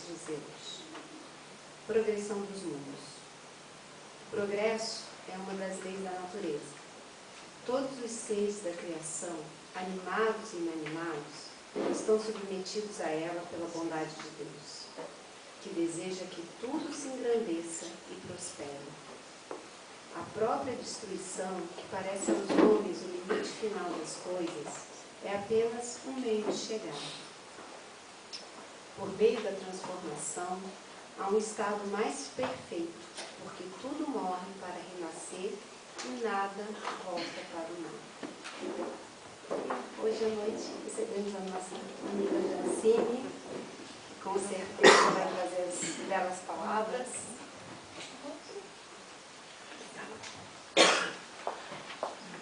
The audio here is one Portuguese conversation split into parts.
dizer hoje. Progressão dos mundos. Progresso é uma das leis da natureza. Todos os seres da criação, animados e inanimados, estão submetidos a ela pela bondade de Deus, que deseja que tudo se engrandeça e prospere. A própria destruição, que parece aos homens o limite final das coisas, é apenas um meio de chegar. Por meio da transformação, há um estado mais perfeito, porque tudo morre para renascer e nada volta para o nada. Hoje à noite recebemos a nossa amiga Jancine, que com certeza vai trazer as belas palavras.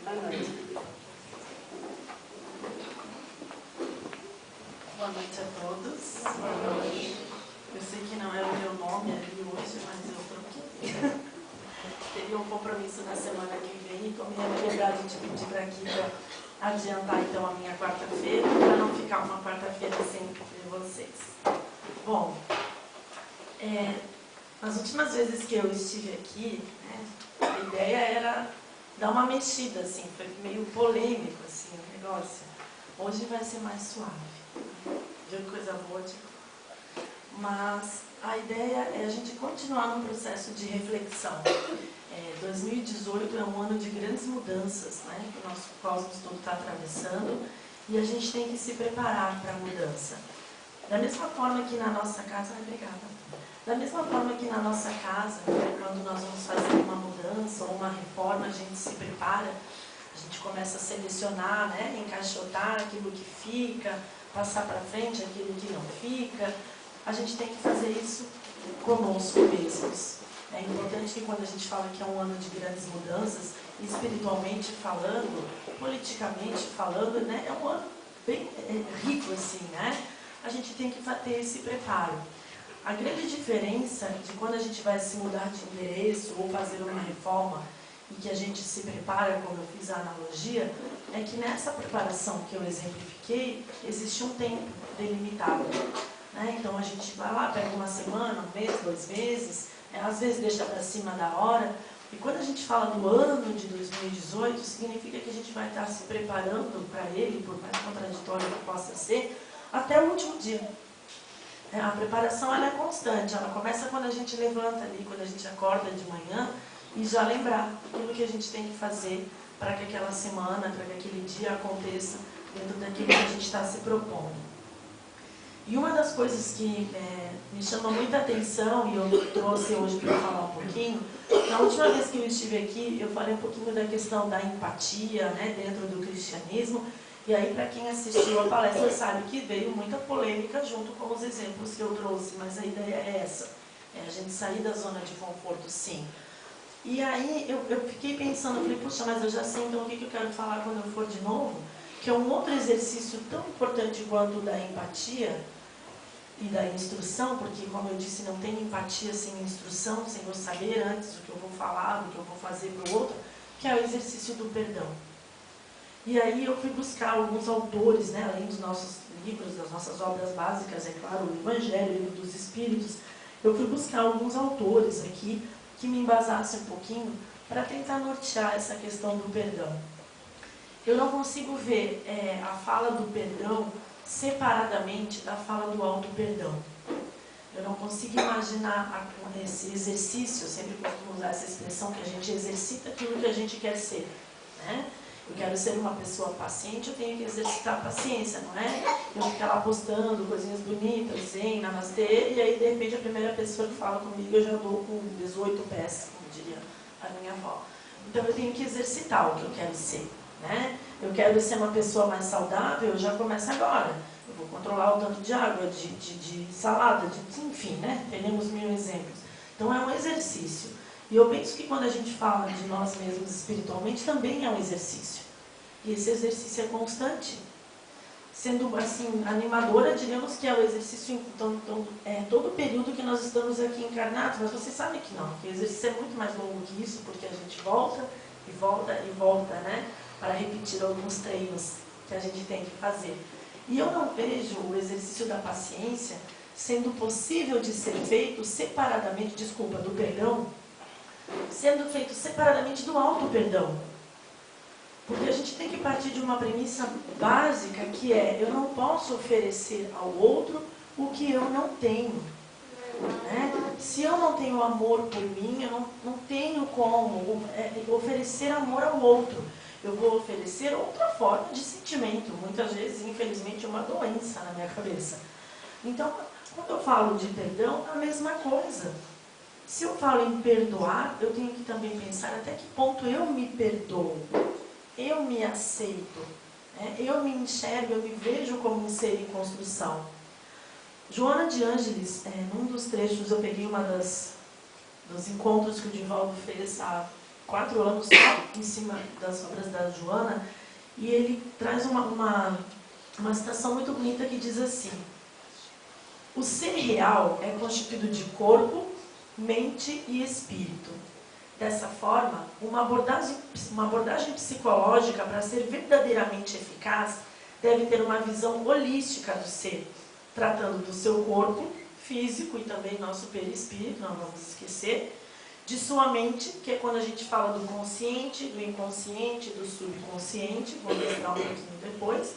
Boa noite. Boa noite a todos. Boa noite. Eu sei que não era o meu nome ali hoje, mas eu troquei. Teria um compromisso na semana que vem e estou me lembrando de pedir para a Kika adiantar então a minha quarta-feira, para não ficar uma quarta-feira sem ver vocês. Bom, nas últimas vezes que eu estive aqui, né, a ideia era dar uma mexida, assim, foi meio polêmico assim, o negócio. Hoje vai ser mais suave, viu que coisa boa, tipo. Mas a ideia é a gente continuar num processo de reflexão. 2018 é um ano de grandes mudanças, né, que o nosso cosmos todo está atravessando, e a gente tem que se preparar para a mudança. Da mesma forma que na nossa casa, da mesma forma que na nossa casa, né, quando nós vamos fazer uma mudança ou uma reforma, a gente se prepara, a gente começa a selecionar, né, encaixotar aquilo que fica, passar para frente aquilo que não fica. A gente tem que fazer isso conosco mesmos. É importante que quando a gente fala que é um ano de grandes mudanças, espiritualmente falando, politicamente falando, né, é um ano bem rico assim, né? A gente tem que ter esse preparo. A grande diferença de quando a gente vai se mudar de endereço ou fazer uma reforma e que a gente se prepara, como eu fiz a analogia, é que nessa preparação que eu exemplifiquei, existe um tempo delimitado. Né? Então a gente vai lá, pega uma semana, um mês, 2 meses, às vezes deixa para cima da hora. E quando a gente fala do ano de 2018, significa que a gente vai estar se preparando para ele, por mais contraditório que possa ser, até o último dia. A preparação ela é constante, ela começa quando a gente levanta ali, quando a gente acorda de manhã, e já lembrar aquilo que a gente tem que fazer para que aquela semana, para que aquele dia aconteça dentro daquilo que a gente está se propondo. E uma das coisas que me chama muita atenção, e eu trouxe hoje para falar um pouquinho, na última vez que eu estive aqui, eu falei um pouquinho da questão da empatia, né, dentro do cristianismo, e aí para quem assistiu a palestra sabe que veio muita polêmica junto com os exemplos que eu trouxe, mas a ideia é essa, a gente sair da zona de conforto, sim. E aí eu fiquei pensando, falei, puxa, mas eu já sei então o que eu quero falar quando eu for de novo, que é um outro exercício tão importante quanto o da empatia e da instrução, porque, como eu disse, não tem empatia sem instrução, sem eu saber antes o que eu vou falar, o que eu vou fazer para o outro, que é o exercício do perdão. E aí eu fui buscar alguns autores, né, além dos nossos livros, das nossas obras básicas, é claro, o Evangelho, o Livro dos Espíritos, eu fui buscar alguns autores aqui que me embasassem um pouquinho para tentar nortear essa questão do perdão. Eu não consigo ver a fala do perdão separadamente da fala do auto-perdão. Eu não consigo imaginar esse exercício, eu sempre costumo usar essa expressão, que a gente exercita aquilo que a gente quer ser. Né? Eu quero ser uma pessoa paciente, eu tenho que exercitar a paciência, não é? Eu ficar lá postando coisinhas bonitas, zen, namastê, e aí de repente a primeira pessoa que fala comigo eu já dou com 18 pés, como diria a minha avó. Então eu tenho que exercitar o que eu quero ser. Né? Eu quero ser uma pessoa mais saudável, eu já começo agora. Eu vou controlar o tanto de água, de salada, enfim, né? Teremos 1000 exemplos. Então é um exercício. E eu penso que quando a gente fala de nós mesmos espiritualmente, também é um exercício. E esse exercício é constante. Sendo assim, animadora, diríamos que é o exercício todo o período que nós estamos aqui encarnados, mas vocês sabem que não, que o exercício é muito mais longo que isso, porque a gente volta e volta e volta, né? Para repetir alguns treinos que a gente tem que fazer. E eu não vejo o exercício da paciência sendo possível de ser feito separadamente, do perdão, sendo feito separadamente do auto-perdão. Porque a gente tem que partir de uma premissa básica, que é: eu não posso oferecer ao outro o que eu não tenho. Né? Se eu não tenho amor por mim, eu não tenho como oferecer amor ao outro. Eu vou oferecer outra forma de sentimento, muitas vezes, infelizmente, uma doença na minha cabeça. Então, quando eu falo de perdão, é a mesma coisa. Se eu falo em perdoar, eu tenho que também pensar até que ponto eu me perdoo, eu me aceito, né? Eu me enxergo, eu me vejo como um ser em construção. Joana de Ângeles, num dos trechos, eu peguei dos encontros que o Divaldo fez há 4 anos em cima das obras da Joana, e ele traz uma citação muito bonita que diz assim: o ser real é constituído de corpo, mente e espírito. Dessa forma, uma abordagem psicológica, para ser verdadeiramente eficaz, deve ter uma visão holística do ser, tratando do seu corpo físico e também nosso perispírito, não vamos esquecer, de sua mente, que é quando a gente fala do consciente, do inconsciente, do subconsciente, vou lembrar um pouquinho depois,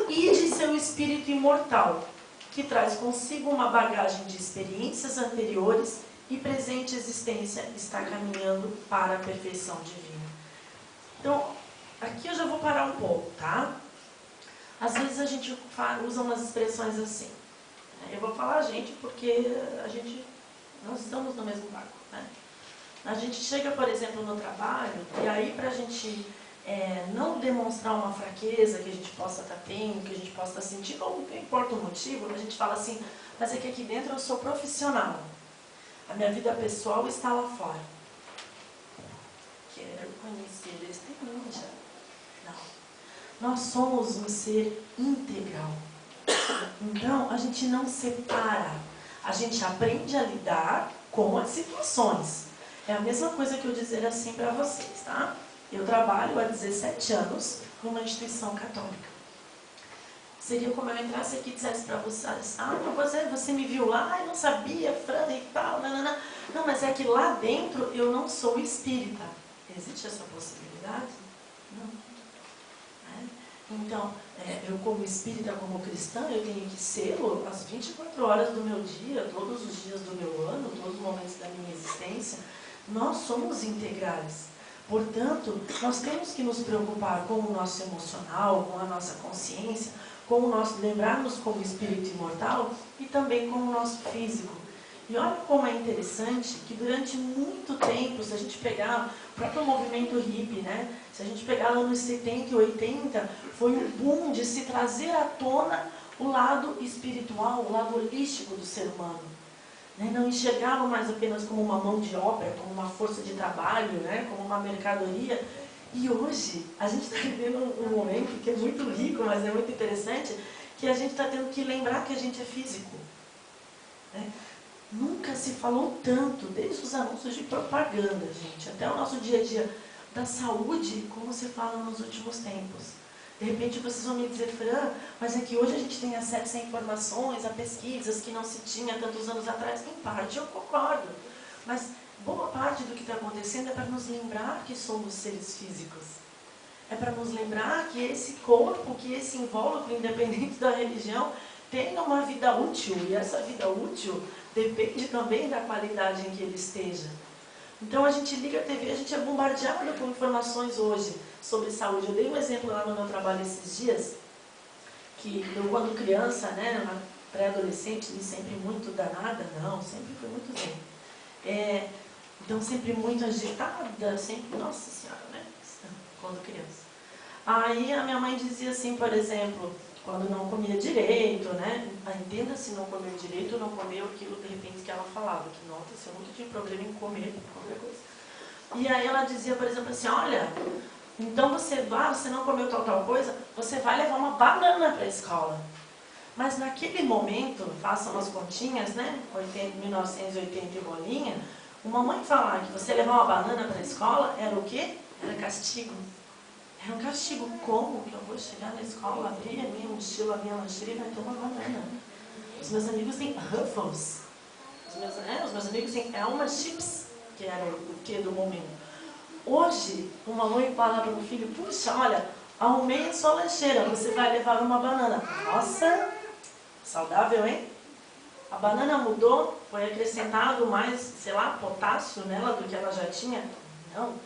e de seu espírito imortal, que traz consigo uma bagagem de experiências anteriores e presente existência está caminhando para a perfeição divina. Então, aqui eu já vou parar um pouco, tá? Às vezes a gente usa umas expressões assim. Eu vou falar gente porque nós estamos no mesmo barco, né? A gente chega, por exemplo, no trabalho, e aí para a gente não demonstrar uma fraqueza que a gente possa estar tendo, que a gente possa estar sentindo, ou não importa o motivo, a gente fala assim: mas é que aqui dentro eu sou profissional. A minha vida pessoal está lá fora. Quero conhecer este ninja. Não. Nós somos um ser integral. Então, a gente não separa. A gente aprende a lidar com as situações. É a mesma coisa que eu dizer assim para vocês, tá? Eu trabalho há 17 anos numa instituição católica. Seria como eu entrasse aqui e dissesse para vocês: ah, você me viu lá, eu não sabia, Fran e tal, nanana. Não, mas é que lá dentro eu não sou espírita. Existe essa possibilidade? Não. Então, eu como espírita, como cristã, eu tenho que ser as 24 horas do meu dia, todos os dias do meu ano, todos os momentos da minha existência. Nós somos integrais. Portanto, nós temos que nos preocupar com o nosso emocional, com a nossa consciência, com o nosso lembrarmos como espírito imortal e também com o nosso físico. E olha como é interessante que durante muito tempo, se a gente pegar o próprio movimento hippie, né? Se a gente pegar anos 70 e 80, foi um boom de se trazer à tona o lado espiritual, o lado holístico do ser humano. Né? Não enxergavam mais apenas como uma mão de obra, como uma força de trabalho, né? Como uma mercadoria. E hoje, a gente está vivendo um momento que é muito rico, mas é muito interessante, que a gente está tendo que lembrar que a gente é físico. Né? Nunca se falou tanto, desde os anúncios de propaganda, gente, até o nosso dia a dia, da saúde, como se fala nos últimos tempos. De repente vocês vão me dizer: Fran, mas é que hoje a gente tem acesso a informações, a pesquisas que não se tinha tantos anos atrás. Em parte eu concordo, mas boa parte do que está acontecendo é para nos lembrar que somos seres físicos. É para nos lembrar que esse corpo, que esse invólucro, independente da religião, tem uma vida útil. E essa vida útil depende também da qualidade em que ele esteja. Então a gente liga a TV, a gente é bombardeado com informações hoje sobre saúde. Eu dei um exemplo lá no meu trabalho esses dias, que eu quando criança, né, uma pré-adolescente, e sempre muito danada, não, sempre fui muito bem. Então sempre muito agitada, sempre, nossa senhora, né, quando criança. Aí a minha mãe dizia assim, por exemplo, quando não comia direito, né? Entenda-se não comer direito, não comer aquilo de repente que ela falava, que nota-se, eu nunca tive problema em comer qualquer coisa. E aí ela dizia, por exemplo, assim: olha, então você não comeu tal coisa, você vai levar uma banana para a escola. Mas naquele momento, façam as continhas, né? 1980 e bolinha, uma mãe falar que você levar uma banana para a escola era o quê? Era castigo. Era um castigo. Como que eu vou chegar na escola, abrir a minha mochila, a minha lancheira e vai ter uma banana? Os meus amigos têm Ruffles. Os meus amigos têm Elma Chips, que era o que do momento. Hoje, uma mãe fala para um filho, puxa, olha, arrumei a sua lancheira, você vai levar uma banana. Nossa, saudável, hein? A banana mudou, foi acrescentado mais, sei lá, potássio nela do que ela já tinha? Não. O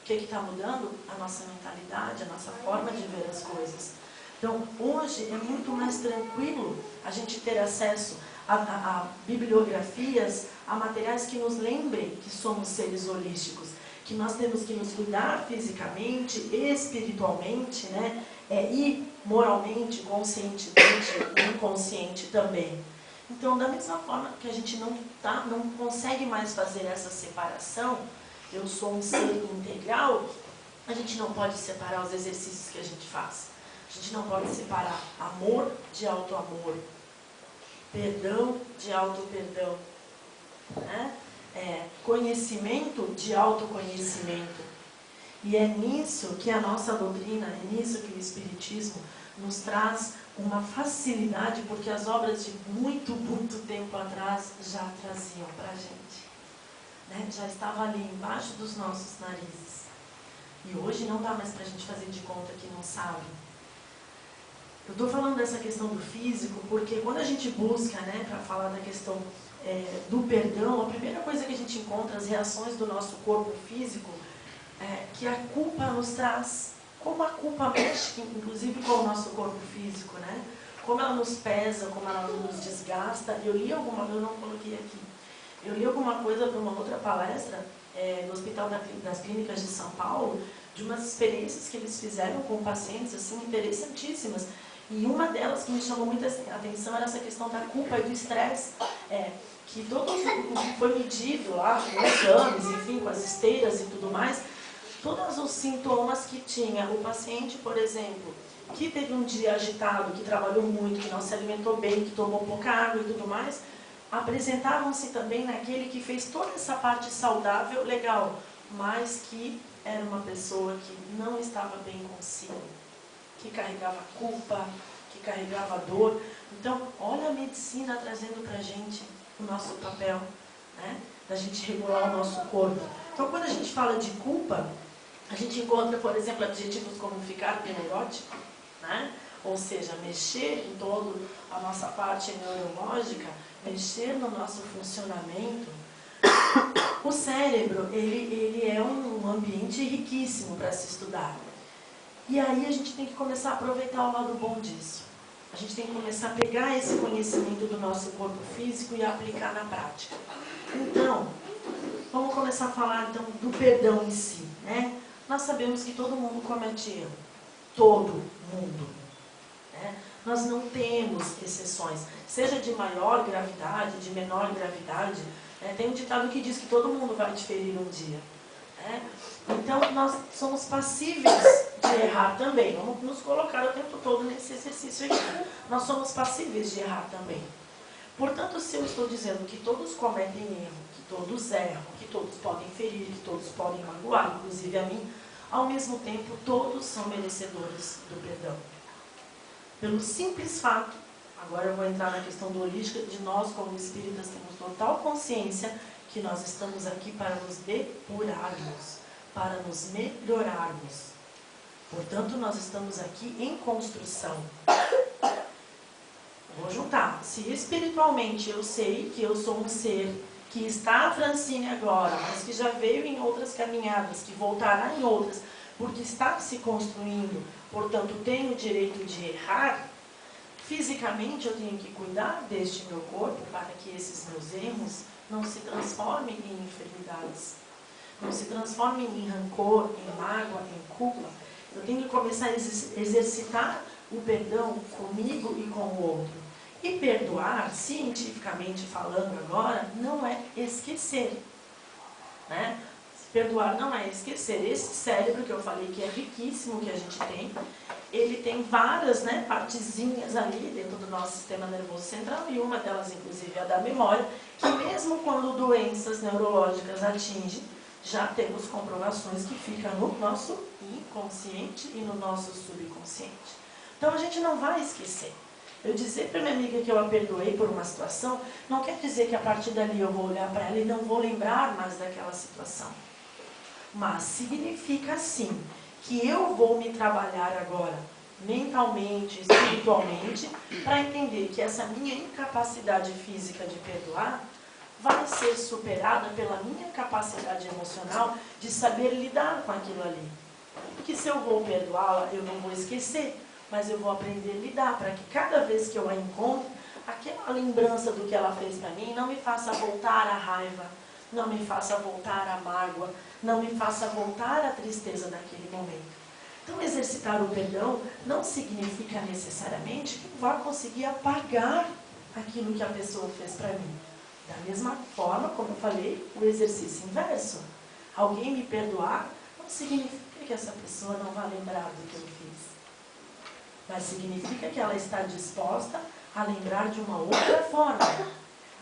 que está mudando? A nossa mentalidade, a nossa forma de ver as coisas. Então, hoje é muito mais tranquilo a gente ter acesso a bibliografias, a materiais que nos lembrem que somos seres holísticos, que nós temos que nos cuidar fisicamente, espiritualmente, né? E moralmente, conscientemente, inconsciente também. Então, da mesma forma que a gente não consegue mais fazer essa separação, eu sou um ser integral, a gente não pode separar os exercícios que a gente faz. A gente não pode separar amor de auto-amor, perdão de auto-perdão, né? Conhecimento de autoconhecimento. E é nisso que a nossa doutrina, é nisso que o Espiritismo nos traz uma facilidade, porque as obras de muito, muito tempo atrás já traziam para a gente. Né? Já estava ali embaixo dos nossos narizes. E hoje não dá mais para a gente fazer de conta que não sabe. Eu estou falando dessa questão do físico, porque quando a gente busca, né, para falar da questão do perdão, a primeira coisa que a gente encontra, as reações do nosso corpo físico, que a culpa nos traz. Como a culpa mexe, inclusive, com o nosso corpo físico, né? Como ela nos pesa, como ela nos desgasta. Eu não coloquei aqui, eu li alguma coisa para uma outra palestra no Hospital das Clínicas de São Paulo, de umas experiências que eles fizeram com pacientes, assim, interessantíssimas. E uma delas que me chamou muita atenção era essa questão da culpa e do estresse, que todo o que foi medido lá, com exames, enfim, com as esteiras e tudo mais, todos os sintomas que tinha o paciente, por exemplo, que teve um dia agitado, que trabalhou muito, que não se alimentou bem, que tomou pouca água e tudo mais, apresentavam-se também naquele que fez toda essa parte saudável, legal, mas que era uma pessoa que não estava bem consigo, que carregava culpa, que carregava dor. Então, olha a medicina trazendo para a gente o nosso papel, né? Da gente regular o nosso corpo. Então, quando a gente fala de culpa, a gente encontra, por exemplo, adjetivos como ficar neurótico, né? Ou seja, mexer em toda a nossa parte neurológica, mexer no nosso funcionamento. O cérebro, ele é um ambiente riquíssimo para se estudar. E aí a gente tem que começar a aproveitar o lado bom disso. A gente tem que começar a pegar esse conhecimento do nosso corpo físico e aplicar na prática. Então, vamos começar a falar então do perdão em si, né? Nós sabemos que todo mundo comete erro. Todo mundo. Né? Nós não temos exceções. Seja de maior gravidade, de menor gravidade. Tem um ditado que diz que todo mundo vai te ferir um dia. Né? Então, nós somos passíveis de errar também. Vamos nos colocar o tempo todo nesse exercício aqui. Nós somos passíveis de errar também. Portanto, se eu estou dizendo que todos cometem erro, que todos erram, que todos podem ferir, que todos podem magoar, inclusive a mim, ao mesmo tempo, todos são merecedores do perdão. Pelo simples fato, agora eu vou entrar na questão do holística, de nós como espíritas temos total consciência que nós estamos aqui para nos depurarmos, para nos melhorarmos. Portanto, nós estamos aqui em construção. Vou juntar. Se espiritualmente eu sei que eu sou um ser que está a Francine agora, mas que já veio em outras caminhadas, que voltará em outras, porque está se construindo, portanto tenho o direito de errar, fisicamente eu tenho que cuidar deste meu corpo para que esses meus erros não se transformem em enfermidades, não se transformem em rancor, em mágoa, em culpa. Eu tenho que começar a exercitar o perdão comigo e com o outro. E perdoar, cientificamente falando agora, não é esquecer. Né? Perdoar não é esquecer. Esse cérebro que eu falei que é riquíssimo, que a gente tem, ele tem várias, né, partezinhas ali dentro do nosso sistema nervoso central, e uma delas, inclusive, é a da memória, que mesmo quando doenças neurológicas atingem, já temos comprovações que fica no nosso inconsciente e no nosso subconsciente. Então a gente não vai esquecer. Eu dizer para minha amiga que eu a perdoei por uma situação, não quer dizer que a partir dali eu vou olhar para ela e não vou lembrar mais daquela situação. Mas significa sim que eu vou me trabalhar agora, mentalmente, espiritualmente, para entender que essa minha incapacidade física de perdoar vai ser superada pela minha capacidade emocional de saber lidar com aquilo ali. Porque se eu vou perdoá-la, eu não vou esquecer, mas eu vou aprender a lidar para que cada vez que eu a encontro, aquela lembrança do que ela fez para mim não me faça voltar à raiva, não me faça voltar à mágoa, não me faça voltar à tristeza daquele momento. Então, exercitar o perdão não significa necessariamente que eu vá conseguir apagar aquilo que a pessoa fez para mim. Da mesma forma, como eu falei, o exercício inverso. Alguém me perdoar não significa que essa pessoa não vai lembrar do que eu fiz. Mas significa que ela está disposta a lembrar de uma outra forma.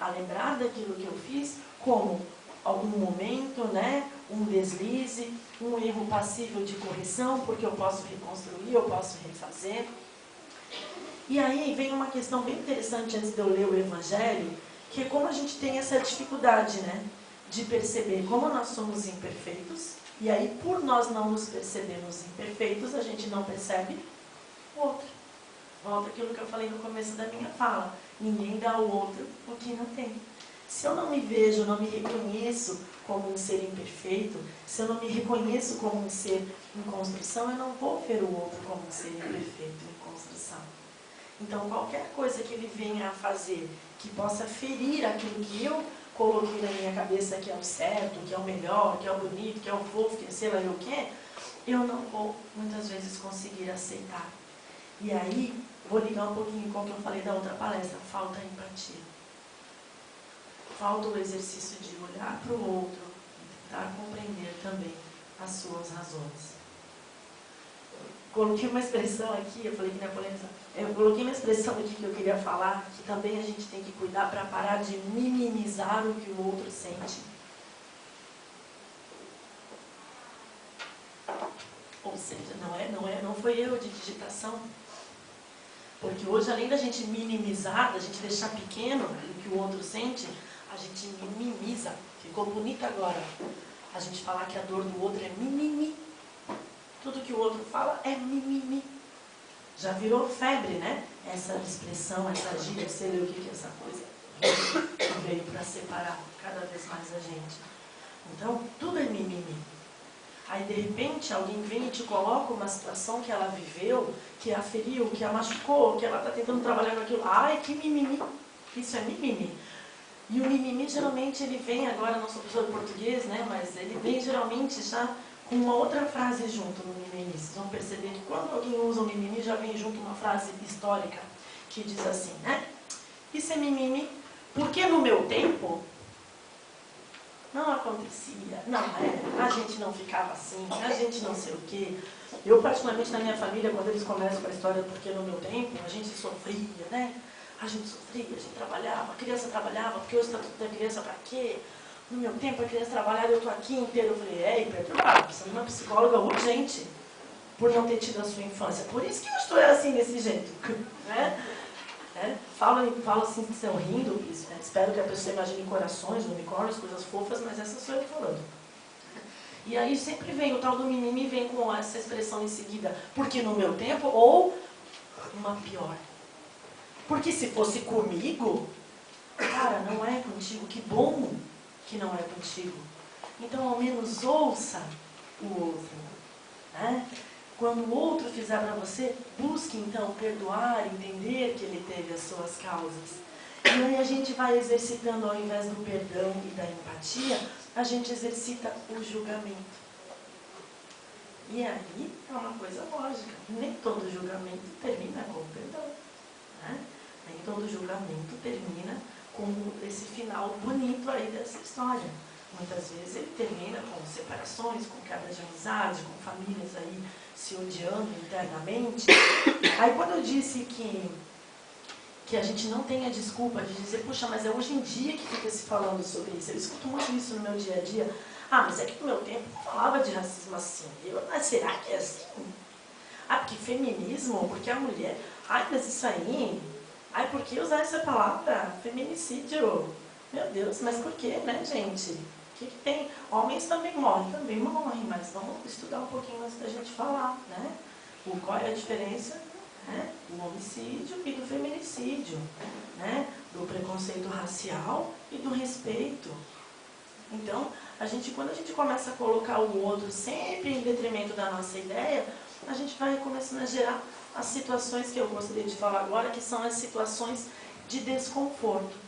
A lembrar daquilo que eu fiz como algum momento, né? Um deslize, um erro passível de correção, porque eu posso reconstruir, eu posso refazer. E aí vem uma questão bem interessante antes de eu ler o Evangelho, que é como a gente tem essa dificuldade, né? De perceber como nós somos imperfeitos, e aí por nós não nos percebermos imperfeitos, a gente não percebe o outro. Volta aquilo que eu falei no começo da minha fala. Ninguém dá ao outro o que não tem. Se eu não me vejo, não me reconheço como um ser imperfeito, se eu não me reconheço como um ser em construção, eu não vou ver o outro como um ser imperfeito em construção. Então, qualquer coisa que ele venha a fazer que possa ferir aquilo que eu coloquei na minha cabeça que é o certo, que é o melhor, que é o bonito, que é o fofo, que sei lá o que, eu não vou, muitas vezes, conseguir aceitar. E aí, vou ligar um pouquinho com o que eu falei da outra palestra, falta empatia. Falta o exercício de olhar para o outro e tentar compreender também as suas razões. Coloquei uma expressão aqui, eu falei que não é polêmica, eu coloquei uma expressão aqui que eu queria falar, que também a gente tem que cuidar para parar de minimizar o que o outro sente. Ou seja, não foi erro de digitação. Porque hoje, além da gente minimizar, da gente deixar pequeno o que o outro sente, a gente minimiza. Ficou bonito agora. A gente falar que a dor do outro é mimimi. Tudo que o outro fala é mimimi. Já virou febre, né? Essa expressão, essa gíria, sei lá o que é essa coisa. Veio para separar cada vez mais a gente. Então, tudo é mimimi. Aí, de repente, alguém vem e te coloca uma situação que ela viveu, que a feriu, que a machucou, que ela está tentando trabalhar com aquilo. Ai, que mimimi. Isso é mimimi. E o mimimi, geralmente, ele vem, agora não sou professora de português, né? Mas ele vem, geralmente, já com uma outra frase junto no mimimi. Vocês vão perceber que quando alguém usa o mimimi, já vem junto uma frase histórica que diz assim, né? Isso é mimimi porque no meu tempo não acontecia, não era, a gente não ficava assim, a gente não sei o quê. Eu, particularmente, na minha família, quando eles começam com a história porque no meu tempo, a gente sofria, né? A gente sofria, a gente trabalhava, a criança trabalhava, porque hoje está tudo da criança para quê? No meu tempo, a criança trabalhava, eu estou aqui inteiro. Eu falei, perturbado, precisa de uma psicóloga urgente por não ter tido a sua infância. Por isso que eu estou assim, desse jeito, né? Falo assim, estão rindo, espero que a pessoa imagine corações, unicórnios, coisas fofas, mas essa sou eu falando. E aí sempre vem, o tal do mimimi vem com essa expressão em seguida, porque no meu tempo, ou uma pior. Porque se fosse comigo, cara, não é contigo, que bom que não é contigo. Então, ao menos ouça o outro, né? Quando o outro fizer para você, busque então perdoar, entender que ele teve as suas causas. E aí a gente vai exercitando, ao invés do perdão e da empatia, a gente exercita o julgamento. E aí é uma coisa lógica. Nem todo julgamento termina com perdão, né? Nem todo julgamento termina com esse final bonito aí dessa história. Muitas vezes ele termina com separações, com quebra de amizade, com famílias aí se odiando internamente. Aí quando eu disse que a gente não tem a desculpa de dizer, puxa, mas é hoje em dia que fica se falando sobre isso. Eu escuto muito isso no meu dia a dia. Ah, mas é que no meu tempo não falava de racismo assim. Mas será que é assim? Ah, porque feminismo, porque a mulher... Ai, mas isso aí... Ai, por que usar essa palavra? Feminicídio. Meu Deus, mas por que, né, gente? O que tem? Homens também morrem, mas vamos estudar um pouquinho antes da gente falar, né? Qual é a diferença, né, do homicídio e do feminicídio, né? Do preconceito racial e do respeito. Então, quando a gente começa a colocar o outro sempre em detrimento da nossa ideia, a gente vai começando a gerar as situações que eu gostaria de falar agora, que são as situações de desconforto.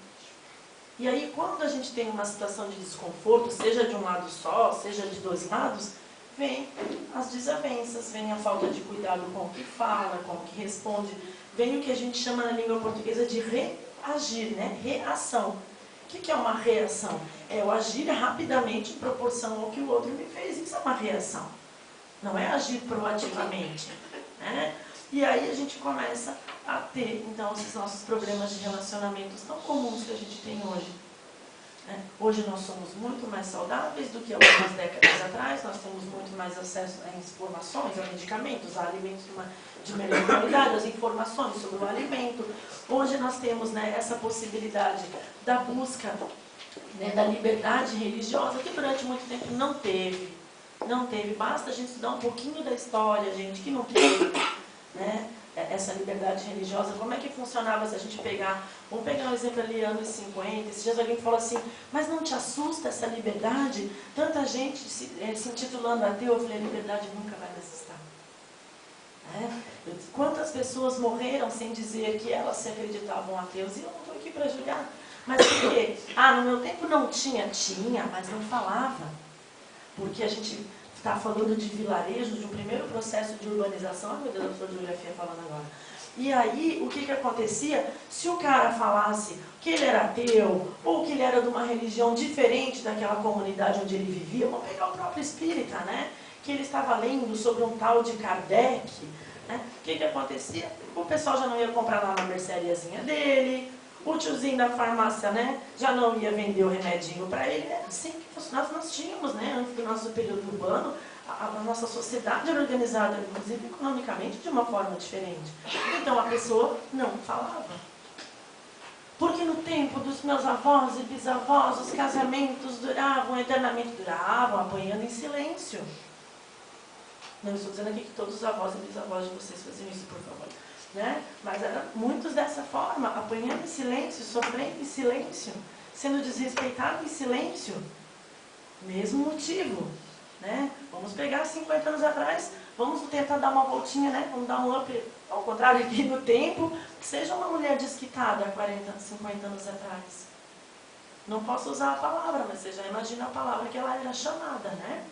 E aí, quando a gente tem uma situação de desconforto, seja de um lado só, seja de dois lados, vem as desavenças, vem a falta de cuidado com o que fala, com o que responde, vem o que a gente chama na língua portuguesa de reagir, né? Reação. O que é uma reação? É eu agir rapidamente em proporção ao que o outro me fez. Isso é uma reação. Não é agir proativamente, né? E aí a gente começa a ter, então, esses nossos problemas de relacionamentos tão comuns que a gente tem hoje. Hoje nós somos muito mais saudáveis do que algumas décadas atrás, nós temos muito mais acesso a informações, a medicamentos, a alimentos de melhor qualidade, as informações sobre o alimento. Hoje nós temos, né, essa possibilidade da busca, né, da liberdade religiosa, que durante muito tempo não teve. Não teve. Basta a gente estudar um pouquinho da história, gente, que não teve, né, essa liberdade religiosa. Como é que funcionava se a gente pegar... Vamos pegar um exemplo ali, anos 50. Esses dias alguém falou assim, mas não te assusta essa liberdade? Tanta gente se intitulando ateu. Eu falei, a liberdade nunca vai me assustar. Quantas pessoas morreram sem dizer que elas se acreditavam ateus? E eu não estou aqui para julgar. Mas por quê? No meu tempo não tinha. Tinha, mas não falava. Porque a gente está falando de vilarejo, de um primeiro processo de urbanização. Ai, meu Deus, eu sou de geografia falando agora. E aí, o que acontecia? Se o cara falasse que ele era ateu, ou que ele era de uma religião diferente daquela comunidade onde ele vivia, vamos pegar o próprio espírita, né? Que ele estava lendo sobre um tal de Kardec, né? O que acontecia? O pessoal já não ia comprar lá na merceariazinha dele, o tiozinho da farmácia, né, já não ia vender o remedinho para ele. Era assim que nós tínhamos, né, antes do nosso período urbano, a nossa sociedade era organizada, inclusive economicamente, de uma forma diferente. Então a pessoa não falava. Porque no tempo dos meus avós e bisavós, os casamentos duravam eternamente, apanhando em silêncio. Não estou dizendo aqui que todos os avós e bisavós de vocês faziam isso, por favor. Né? Mas eram muitos dessa forma, apanhando em silêncio, sofrendo em silêncio, sendo desrespeitado em silêncio. Mesmo motivo. Né? Vamos pegar 50 anos atrás, vamos tentar dar uma voltinha, né? Vamos dar um up, ao contrário aqui no tempo, que seja uma mulher desquitada há 40, 50 anos atrás. Não posso usar a palavra, mas você já imagina a palavra que ela era chamada, né?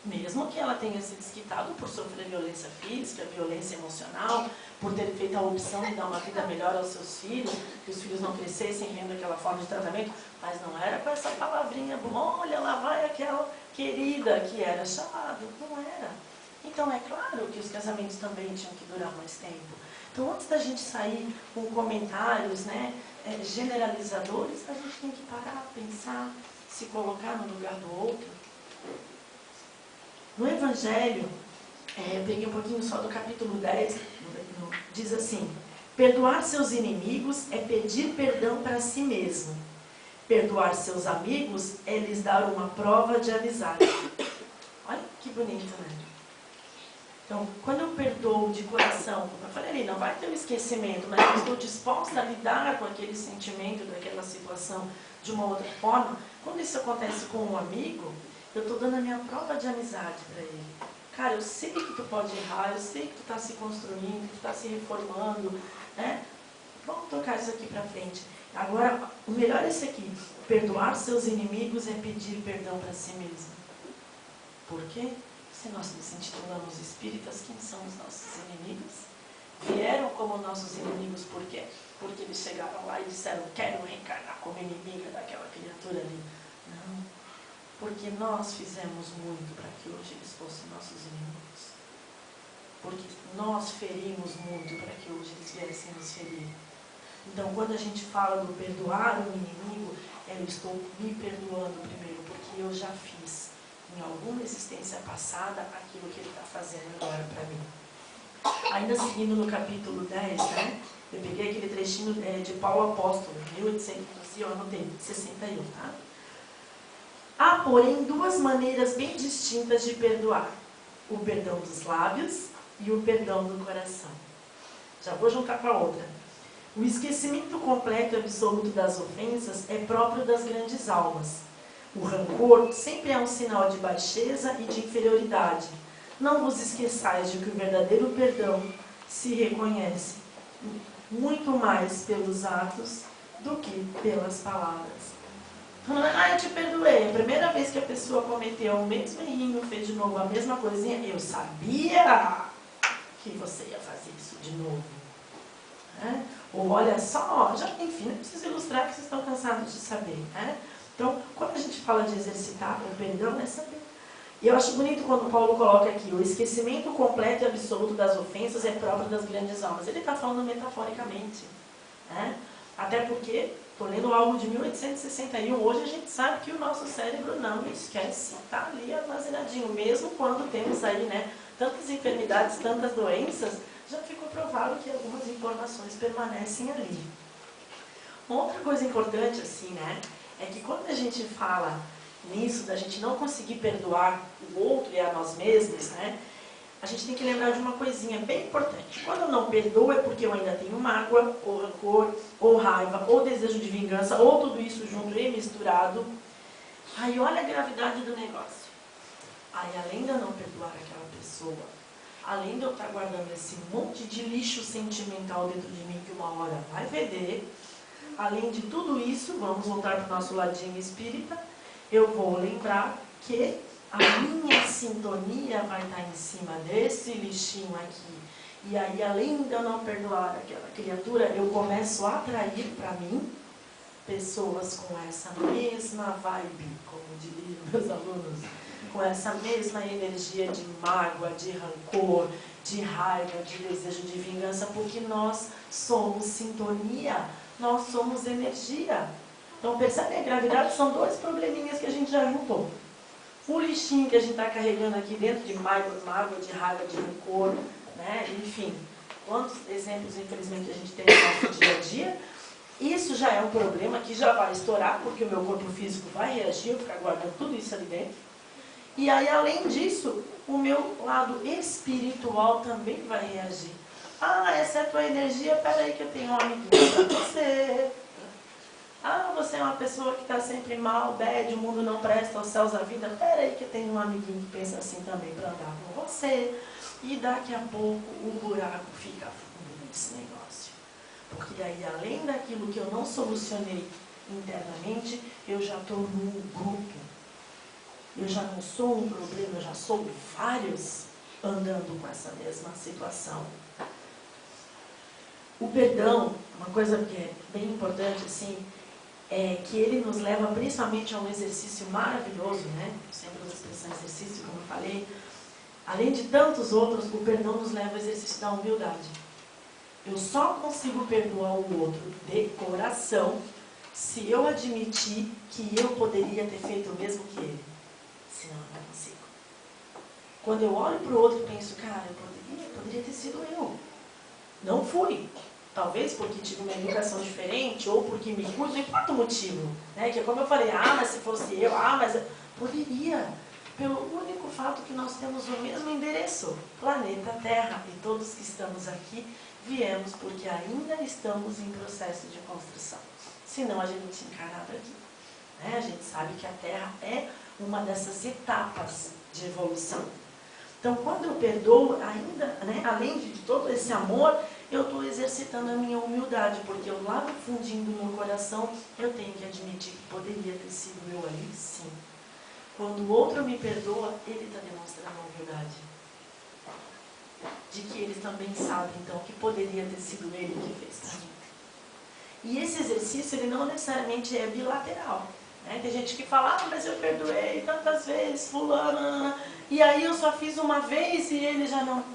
Mesmo que ela tenha se desquitado por sofrer violência física, violência emocional, por ter feito a opção de dar uma vida melhor aos seus filhos, que os filhos não crescessem vendo aquela forma de tratamento, mas não era com essa palavrinha, olha, lá vai aquela querida que era chamada, não era. Então é claro que os casamentos também tinham que durar mais tempo. Então antes da gente sair com comentários, né, generalizadores, a gente tem que parar, pensar, se colocar no lugar do outro. No Evangelho, eu peguei um pouquinho só do capítulo 10, diz assim: perdoar seus inimigos é pedir perdão para si mesmo. Perdoar seus amigos é lhes dar uma prova de amizade. Olha que bonito, né? Então, quando eu perdoo de coração, como eu falei ali, não vai ter um esquecimento, mas eu estou disposta a lidar com aquele sentimento, daquela situação de uma outra forma. Quando isso acontece com um amigo, eu estou dando a minha prova de amizade para ele. Cara, eu sei que tu pode errar, eu sei que tu está se construindo, que tu está se reformando, né? Vamos tocar isso aqui para frente. Agora, o melhor é esse aqui. Perdoar seus inimigos é pedir perdão para si mesmo. Por quê? Se nós nos intitulamos espíritas, quem são os nossos inimigos? Vieram como nossos inimigos por quê? Porque eles chegaram lá e disseram, quero reencarnar como inimiga daquela criatura ali. Não. Porque nós fizemos muito para que hoje eles fossem nossos inimigos. Porque nós ferimos muito para que hoje eles viessem nos ferir. Então, quando a gente fala do perdoar um inimigo, eu estou me perdoando primeiro, porque eu já fiz, em alguma existência passada, aquilo que ele está fazendo agora para mim. Ainda seguindo no capítulo 10, né? Eu peguei aquele trechinho de Paulo Apóstolo, 1800, eu anotei, 61, tá? Há, porém, duas maneiras bem distintas de perdoar. O perdão dos lábios e o perdão do coração. Já vou juntar com a outra. O esquecimento completo e absoluto das ofensas é próprio das grandes almas. O rancor sempre é um sinal de baixeza e de inferioridade. Não vos esqueçais de que o verdadeiro perdão se reconhece muito mais pelos atos do que pelas palavras. Eu te perdoei. A primeira vez que a pessoa cometeu o mesmo errinho, fez de novo a mesma coisinha, eu sabia que você ia fazer isso de novo. Ou olha só, enfim, não preciso ilustrar que vocês estão cansados de saber. Então, quando a gente fala de exercitar o perdão, é saber. E eu acho bonito quando Paulo coloca aqui, o esquecimento completo e absoluto das ofensas é próprio das grandes almas. Ele está falando metaforicamente. Até porque, estou lendo algo de 1861, hoje a gente sabe que o nosso cérebro não esquece, está ali armazenadinho. Mesmo quando temos aí, tantas enfermidades, tantas doenças, já ficou provado que algumas informações permanecem ali. Uma outra coisa importante, assim, é que quando a gente fala nisso, da gente não conseguir perdoar o outro e a nós mesmos, a gente tem que lembrar de uma coisinha bem importante. Quando eu não perdoo é porque eu ainda tenho mágoa, ou rancor, ou raiva, ou desejo de vingança, ou tudo isso junto e misturado. Aí olha a gravidade do negócio. Aí além de eu não perdoar aquela pessoa, além de eu estar guardando esse monte de lixo sentimental dentro de mim que uma hora vai feder, além de tudo isso, vamos voltar para o nosso ladinho espírita, eu vou lembrar que a minha sintonia vai estar em cima desse lixinho aqui. E aí, além de eu não perdoar aquela criatura, eu começo a atrair para mim pessoas com essa mesma vibe, como diriam meus alunos, com essa mesma energia de mágoa, de rancor, de raiva, de desejo de vingança, porque nós somos sintonia, nós somos energia. Então, percebe a gravidade? São dois probleminhas que a gente já juntou. O lixinho que a gente está carregando aqui dentro de mágoa, de raiva, de rancor, enfim, quantos exemplos, infelizmente, a gente tem no nosso dia a dia. Isso já é um problema que já vai estourar, porque o meu corpo físico vai reagir, eu ficar guardando tudo isso ali dentro. E aí, além disso, o meu lado espiritual também vai reagir. Essa é a tua energia, peraí que eu tenho um amiguinho pra você. Você é uma pessoa que está sempre mal, bad, o mundo não presta, os céus a vida. Peraí que eu tenho um amiguinho que pensa assim também para andar com você. E daqui a pouco o buraco fica fundo nesse negócio. Porque aí, além daquilo que eu não solucionei internamente, eu já estou num grupo. Eu já não sou um problema, eu já sou vários andando com essa mesma situação. O perdão, uma coisa que é bem importante, assim, é que ele nos leva principalmente a um exercício maravilhoso, sempre uso a expressão exercício, como eu falei. Além de tantos outros, o perdão nos leva ao exercício da humildade. Eu só consigo perdoar o outro de coração se eu admitir que eu poderia ter feito o mesmo que ele. Senão eu não consigo. Quando eu olho para o outro e penso, cara, eu poderia ter sido eu. Não fui. Talvez porque tive uma educação diferente, ou porque me cuido, não importa o motivo. Que é como eu falei, mas se fosse eu, mas eu poderia. Pelo único fato que nós temos o mesmo endereço, planeta Terra. E todos que estamos aqui, viemos porque ainda estamos em processo de construção. Senão a gente não tinha encarnado aqui. A gente sabe que a Terra é uma dessas etapas de evolução. Então, quando eu perdoo, ainda, além de todo esse amor, eu estou exercitando a minha humildade, porque eu lá no fundinho do meu coração, eu tenho que admitir que poderia ter sido eu ali, sim. Quando o outro me perdoa, ele está demonstrando a humildade. De que ele também sabe, então, que poderia ter sido ele que fez para mim. E esse exercício, ele não necessariamente é bilateral. Tem gente que fala, mas eu perdoei tantas vezes, fulano, e aí eu só fiz uma vez e ele já não.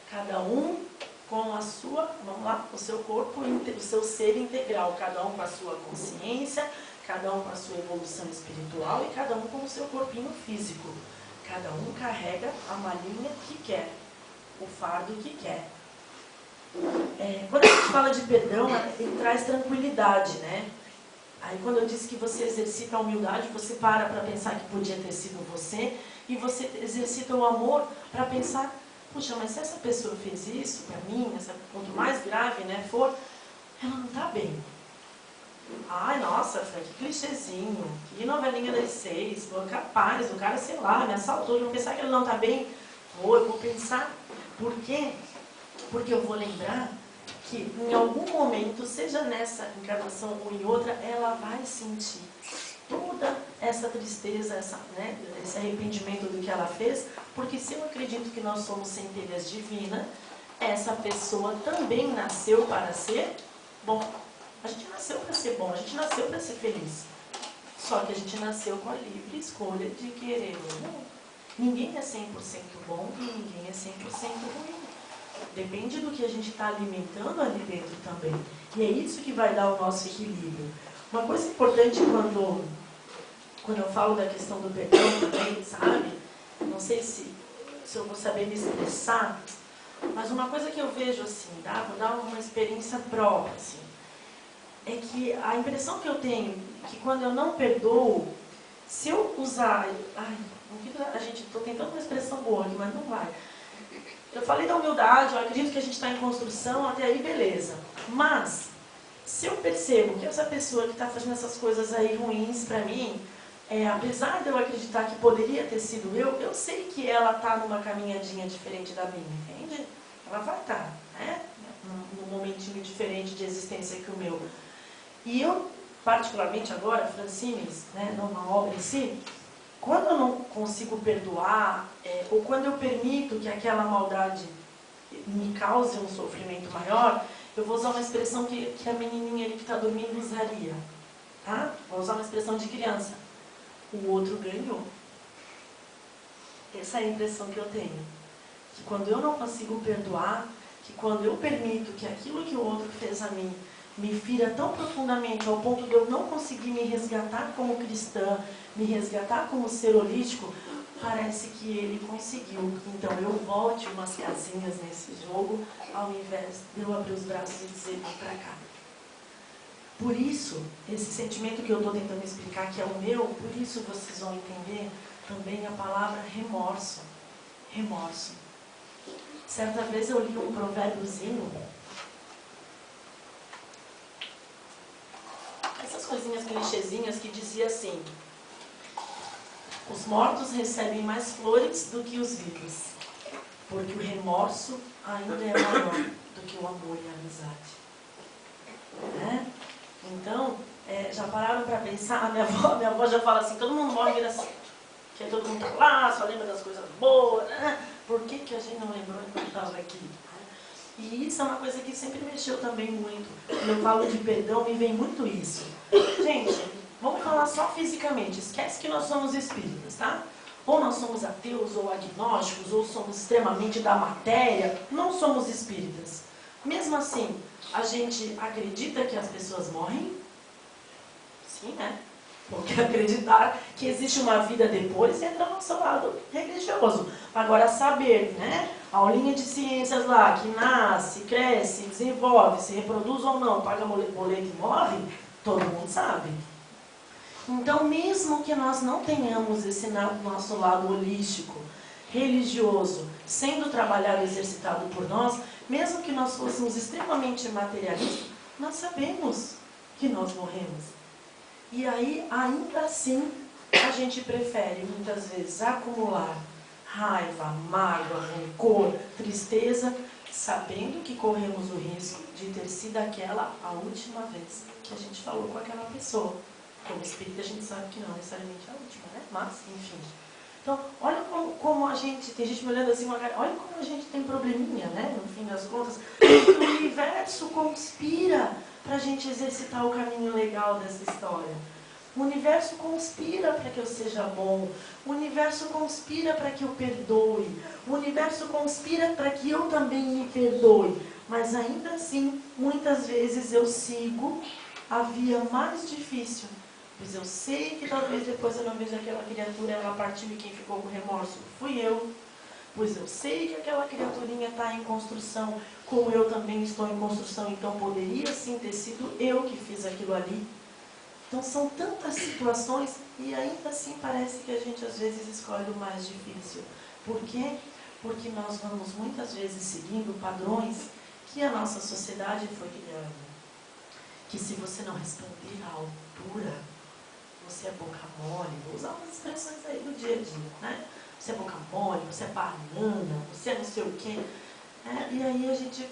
Cada um com a sua, o seu corpo, o seu ser integral, cada um com a sua consciência, cada um com a sua evolução espiritual e cada um com o seu corpinho físico. Cada um carrega a malinha que quer, o fardo que quer. Quando a gente fala de perdão, ele traz tranquilidade, né? Aí quando eu disse que você exercita a humildade, você para pensar que podia ter sido você, e você exercita o amor para pensar, puxa, mas se essa pessoa fez isso para mim, quanto mais grave, né, for, ela não está bem. Ai, nossa, que clichêzinho, que novelinha das 6, capaz, o cara, sei lá, me assaltou, eu vou pensar que ele não está bem. Eu vou pensar, por quê? Porque eu vou lembrar que em algum momento, seja nessa encarnação ou em outra, ela vai sentir toda essa tristeza, esse arrependimento do que ela fez, porque se eu acredito que nós somos centelhas divinas, essa pessoa também nasceu para ser bom. A gente nasceu para ser bom, a gente nasceu para ser feliz. Só que a gente nasceu com a livre escolha de querer ou não. Ninguém é 100% bom e ninguém é 100% ruim. Depende do que a gente está alimentando ali dentro também. E é isso que vai dar o nosso equilíbrio. Uma coisa importante quando eu falo da questão do perdão também, sabe? Não sei se eu vou saber me expressar, mas uma coisa que eu vejo assim, tá? Vou dar uma experiência própria, assim, é que a impressão que eu tenho que quando eu não perdoo, se eu usar... estou tentando uma expressão boa aqui, mas não vai. Eu falei da humildade, eu acredito que a gente está em construção, até aí beleza. Mas, se eu percebo que essa pessoa que está fazendo essas coisas aí ruins para mim, apesar de eu acreditar que poderia ter sido eu sei que ela está numa caminhadinha diferente da minha, entende? Ela vai estar, né? Num momentinho diferente de existência que o meu. E eu, particularmente agora, Francines, né, na obra em si, quando eu não consigo perdoar, ou quando eu permito que aquela maldade me cause um sofrimento maior, eu vou usar uma expressão que a menininha ali que está dormindo usaria. Tá? Vou usar uma expressão de criança. O outro ganhou. Essa é a impressão que eu tenho. Que quando eu não consigo perdoar, que quando eu permito que aquilo que o outro fez a mim me fira tão profundamente ao ponto de eu não conseguir me resgatar como cristã, me resgatar como ser holístico, parece que ele conseguiu. Então eu volte umas casinhas nesse jogo, ao invés de eu abrir os braços e dizer, vem pra cá. Por isso, esse sentimento que eu estou tentando explicar, que é o meu, por isso vocês vão entender também a palavra remorso. Remorso. Certa vez eu li um provérbiozinho, essas coisinhas clichêzinhas que dizia assim: os mortos recebem mais flores do que os vivos, porque o remorso ainda é maior do que o amor e a amizade. Né? Então, já pararam para pensar? A minha avó já fala assim, todo mundo morre vira assim, que todo mundo está lá, só lembra das coisas boas, né? Por que a gente não lembrou enquanto estava aqui? E isso é uma coisa que sempre mexeu também muito. Quando eu falo de perdão, me vem muito isso. Gente, vamos falar só fisicamente. Esquece que nós somos espíritas, tá? Ou nós somos ateus, ou agnósticos, ou somos extremamente da matéria. Não somos espíritas. Mesmo assim, a gente acredita que as pessoas morrem? Sim, né? Porque acreditar que existe uma vida depois entra no nosso lado religioso. Agora, saber, né? A aulinha de ciências lá, que nasce, cresce, desenvolve, se reproduz ou não, paga boleto e morre, todo mundo sabe. Então, mesmo que nós não tenhamos esse nosso lado holístico, religioso, sendo trabalhado e exercitado por nós, mesmo que nós fôssemos extremamente materialistas, nós sabemos que nós morremos. E aí, ainda assim, a gente prefere, muitas vezes, acumular raiva, mágoa, rancor, tristeza, sabendo que corremos o risco de ter sido aquela a última vez que a gente falou com aquela pessoa. Como espírita, a gente sabe que não necessariamente é a última, né? Mas, enfim. Então, olha como a gente, tem gente me olhando assim, olha como a gente tem probleminha, né? No fim das contas, porque o universo conspira para a gente exercitar o caminho legal dessa história. O universo conspira para que eu seja bom. O universo conspira para que eu perdoe. O universo conspira para que eu também me perdoe. Mas ainda assim, muitas vezes eu sigo a via mais difícil. Pois eu sei que talvez depois eu não veja aquela criatura, ela partiu e quem ficou com remorso fui eu. pois eu sei que aquela criaturinha está em construção, como eu também estou em construção, então poderia sim ter sido eu que fiz aquilo ali. Então são tantas situações e ainda assim parece que a gente às vezes escolhe o mais difícil. Por quê? Porque nós vamos muitas vezes seguindo padrões que a nossa sociedade foi criando. Que se você não responder à altura, você é boca mole, vou usar umas expressões aí do dia a dia, né? Você é boca mole, você é banana, você é não sei o quê. E aí a gente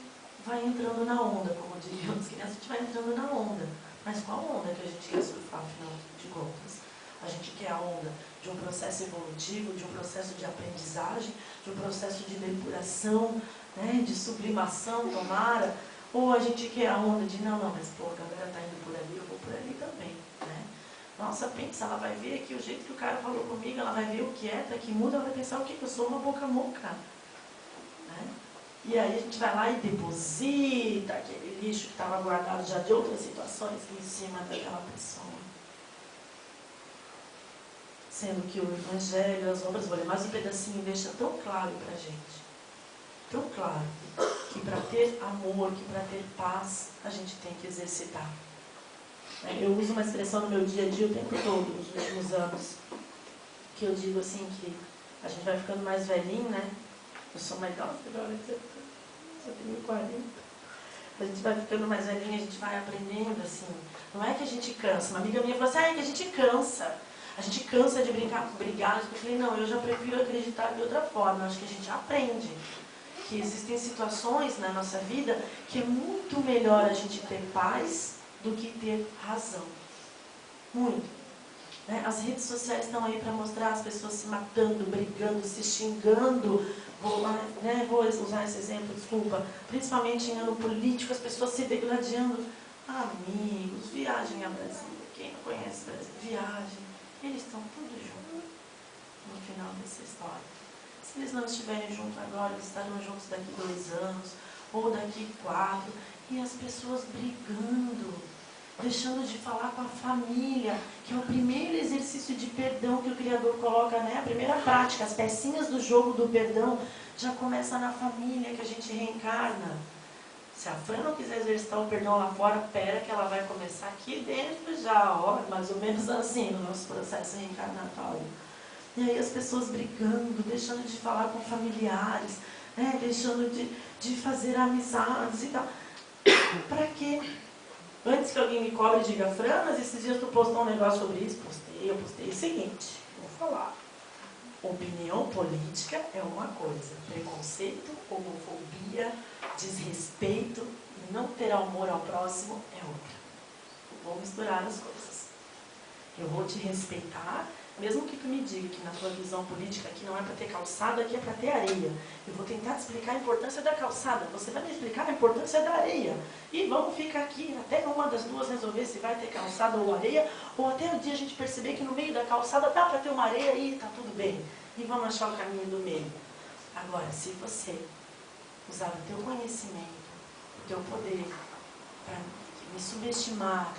vai entrando na onda, como diriam as crianças, a gente vai entrando na onda. Mas qual onda que a gente quer surfar, afinal de contas? A gente quer a onda de um processo evolutivo, de um processo de aprendizagem, de um processo de depuração, né, de sublimação, tomara, ou a gente quer a onda de, não, mas pô, a galera está indo por ali, eu vou por ali também, né? Nossa, pensa, ela vai ver aqui o jeito que o cara falou comigo, ela vai ver o que é, que muda, ela vai pensar o que eu sou uma boca moca, né? E aí a gente vai lá e deposita aquele lixo que estava guardado já de outras situações em cima daquela pessoa. Sendo que o Evangelho, as obras, vou ler mais um pedacinho, deixa tão claro para a gente. Tão claro que para ter amor, que para ter paz, a gente tem que exercitar. Eu uso uma expressão no meu dia a dia o tempo todo, nos últimos anos, que eu digo assim, que a gente vai ficando mais velhinho, né? Eu sou mais idosa agora, eu tenho 40. A gente vai ficando mais velhinho, a gente vai aprendendo, assim. Não é que a gente cansa. Uma amiga minha falou assim, é que a gente cansa. A gente cansa de brigar. Eu falei, não, eu já prefiro acreditar de outra forma. Eu acho que a gente aprende. Que existem situações na nossa vida que é muito melhor a gente ter paz do que ter razão. Muito. As redes sociais estão aí para mostrar as pessoas se matando, brigando, se xingando. Vou usar esse exemplo, desculpa. Principalmente em ano político, as pessoas se degradando. Amigos, viagem a Brasília. Quem não conhece Brasília, viagem. Eles estão todos juntos no final dessa história. Se eles não estiverem juntos agora, eles estarão juntos daqui 2 anos, ou daqui 4. E as pessoas brigando, deixando de falar com a família, que é o primeiro exercício de perdão que o Criador coloca, né? A primeira prática, as pecinhas do jogo do perdão, já começa na família que a gente reencarna. Se a Fran não quiser exercitar o perdão lá fora, pera que ela vai começar aqui dentro já, ó, mais ou menos assim, no nosso processo reencarnatório. E aí as pessoas brigando, deixando de falar com familiares, né? Deixando de fazer amizades e tal. Pra quê? Antes que alguém me cobre e diga, Fran, mas esses dias tu postou um negócio sobre isso? Eu postei o seguinte, vou falar. Opinião política é uma coisa, preconceito, homofobia, desrespeito, não ter amor ao próximo é outra. Vou misturar as coisas. Eu vou te respeitar, mesmo que tu me diga que na tua visão política aqui não é para ter calçada, aqui é para ter areia. Eu vou tentar te explicar a importância da calçada, você vai me explicar a importância da areia. E vamos ficar aqui até uma das duas resolver se vai ter calçada ou areia, ou até o dia a gente perceber que no meio da calçada dá para ter uma areia e está tudo bem. E vamos achar o caminho do meio. Agora, se você usar o teu conhecimento, o teu poder, para me subestimar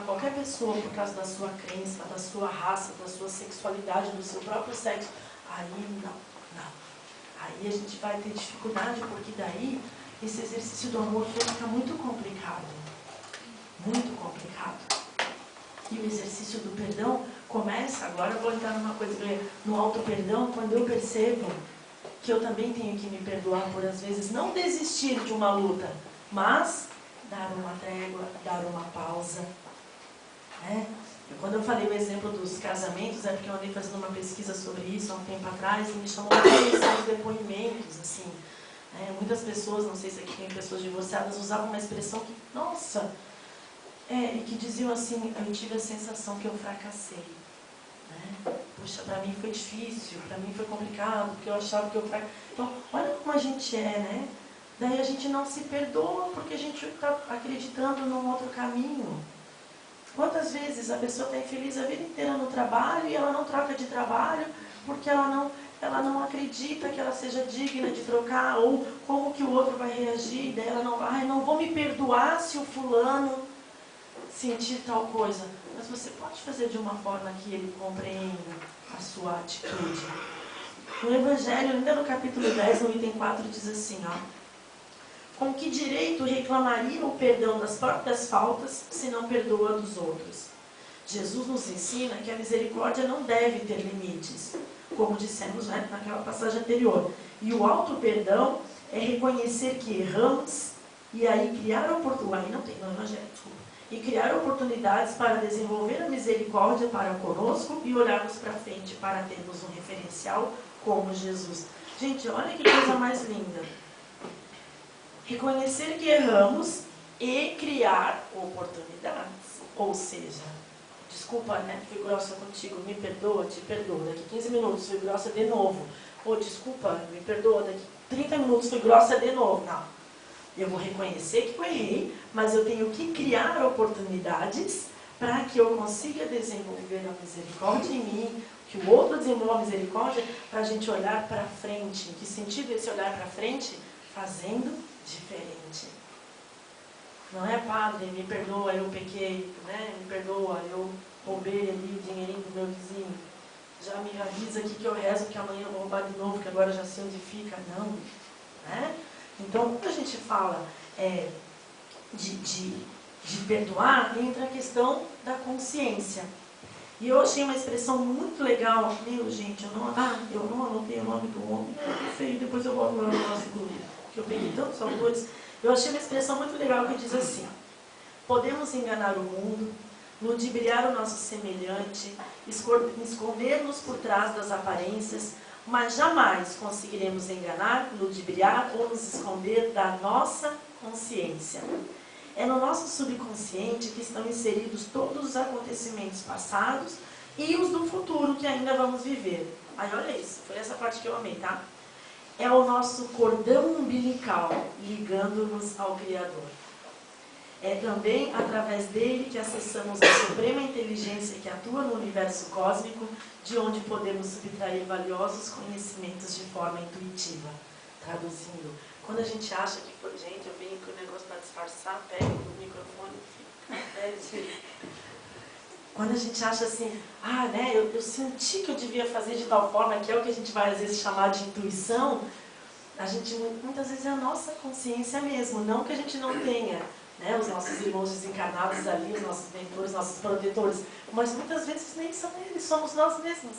qualquer pessoa por causa da sua crença, da sua raça, da sua sexualidade, do seu próprio sexo, aí não. Aí a gente vai ter dificuldade, porque daí esse exercício do amor fica muito complicado. Muito complicado. E o exercício do perdão começa, agora eu vou entrar numa coisa, no auto-perdão, quando eu percebo que eu também tenho que me perdoar por, às vezes, não desistir de uma luta, mas dar uma trégua, dar uma pausa. Quando eu falei o exemplo dos casamentos, é porque eu andei fazendo uma pesquisa sobre isso há um tempo atrás, e me chamou a atenção os depoimentos, assim. Muitas pessoas, não sei se aqui tem pessoas divorciadas, usavam uma expressão que, nossa, e que diziam assim, eu tive a sensação que eu fracassei. Puxa, para mim foi difícil, para mim foi complicado, porque eu achava que eu fracassei. Então, olha como a gente é, né? Daí a gente não se perdoa porque a gente está acreditando num outro caminho. Quantas vezes a pessoa está infeliz a vida inteira no trabalho e ela não troca de trabalho porque ela não acredita que ela seja digna de trocar, ou como que o outro vai reagir, daí ela não vou me perdoar se o fulano sentir tal coisa. Mas você pode fazer de uma forma que ele compreenda a sua atitude. No Evangelho, ainda no capítulo 10, no item 4, diz assim, ó: com que direito reclamaria o perdão das próprias faltas, se não perdoa dos outros? Jesus nos ensina que a misericórdia não deve ter limites, como dissemos, né, naquela passagem anterior. E o auto-perdão é reconhecer que erramos e aí criar oportunidades, não tem no Evangelho, desculpa, e criar oportunidades para desenvolver a misericórdia para conosco e olharmos para frente para termos um referencial como Jesus. Gente, olha que coisa mais linda. Reconhecer que erramos e criar oportunidades. Ou seja, desculpa, né, fui grossa contigo, me perdoa, te perdoo. Daqui 15 minutos fui grossa de novo. Ou desculpa, me perdoa, daqui 30 minutos fui grossa de novo. Não. Eu vou reconhecer que eu errei, mas eu tenho que criar oportunidades para que eu consiga desenvolver a misericórdia em mim, que o outro desenvolva a misericórdia, para a gente olhar para frente. Em que sentido esse olhar para frente? Fazendo diferente. Não é, padre, me perdoa, eu pequei, né? Me perdoa, eu roubei ali o dinheirinho do meu vizinho. Já me avisa aqui que eu rezo que amanhã eu vou roubar de novo, que agora já sei onde fica. Não, né? Então, quando a gente fala de perdoar, entra a questão da consciência. E eu achei uma expressão muito legal. Meu, gente, eu não anotei o nome do homem. Não sei, depois eu volto lá no nosso grupo, que eu peguei tantos autores. Eu achei uma expressão muito legal que diz assim: podemos enganar o mundo, ludibriar o nosso semelhante, esconder-nos por trás das aparências, mas jamais conseguiremos enganar, ludibriar ou nos esconder da nossa consciência. É no nosso subconsciente que estão inseridos todos os acontecimentos passados e os do futuro que ainda vamos viver. Aí olha isso, foi essa parte que eu amei, tá? É o nosso cordão umbilical ligando-nos ao Criador. É também através dele que acessamos a suprema inteligência que atua no universo cósmico, de onde podemos subtrair valiosos conhecimentos de forma intuitiva. Traduzindo, quando a gente acha que, gente, eu venho com o negócio para disfarçar, pego o microfone e fico. Quando a gente acha assim, né, eu senti que eu devia fazer de tal forma, que é o que a gente vai às vezes chamar de intuição, a gente muitas vezes é a nossa consciência mesmo, não que a gente não tenha, né, os nossos irmãos desencarnados ali, os nossos mentores, nossos protetores, mas muitas vezes nem são eles, somos nós mesmos.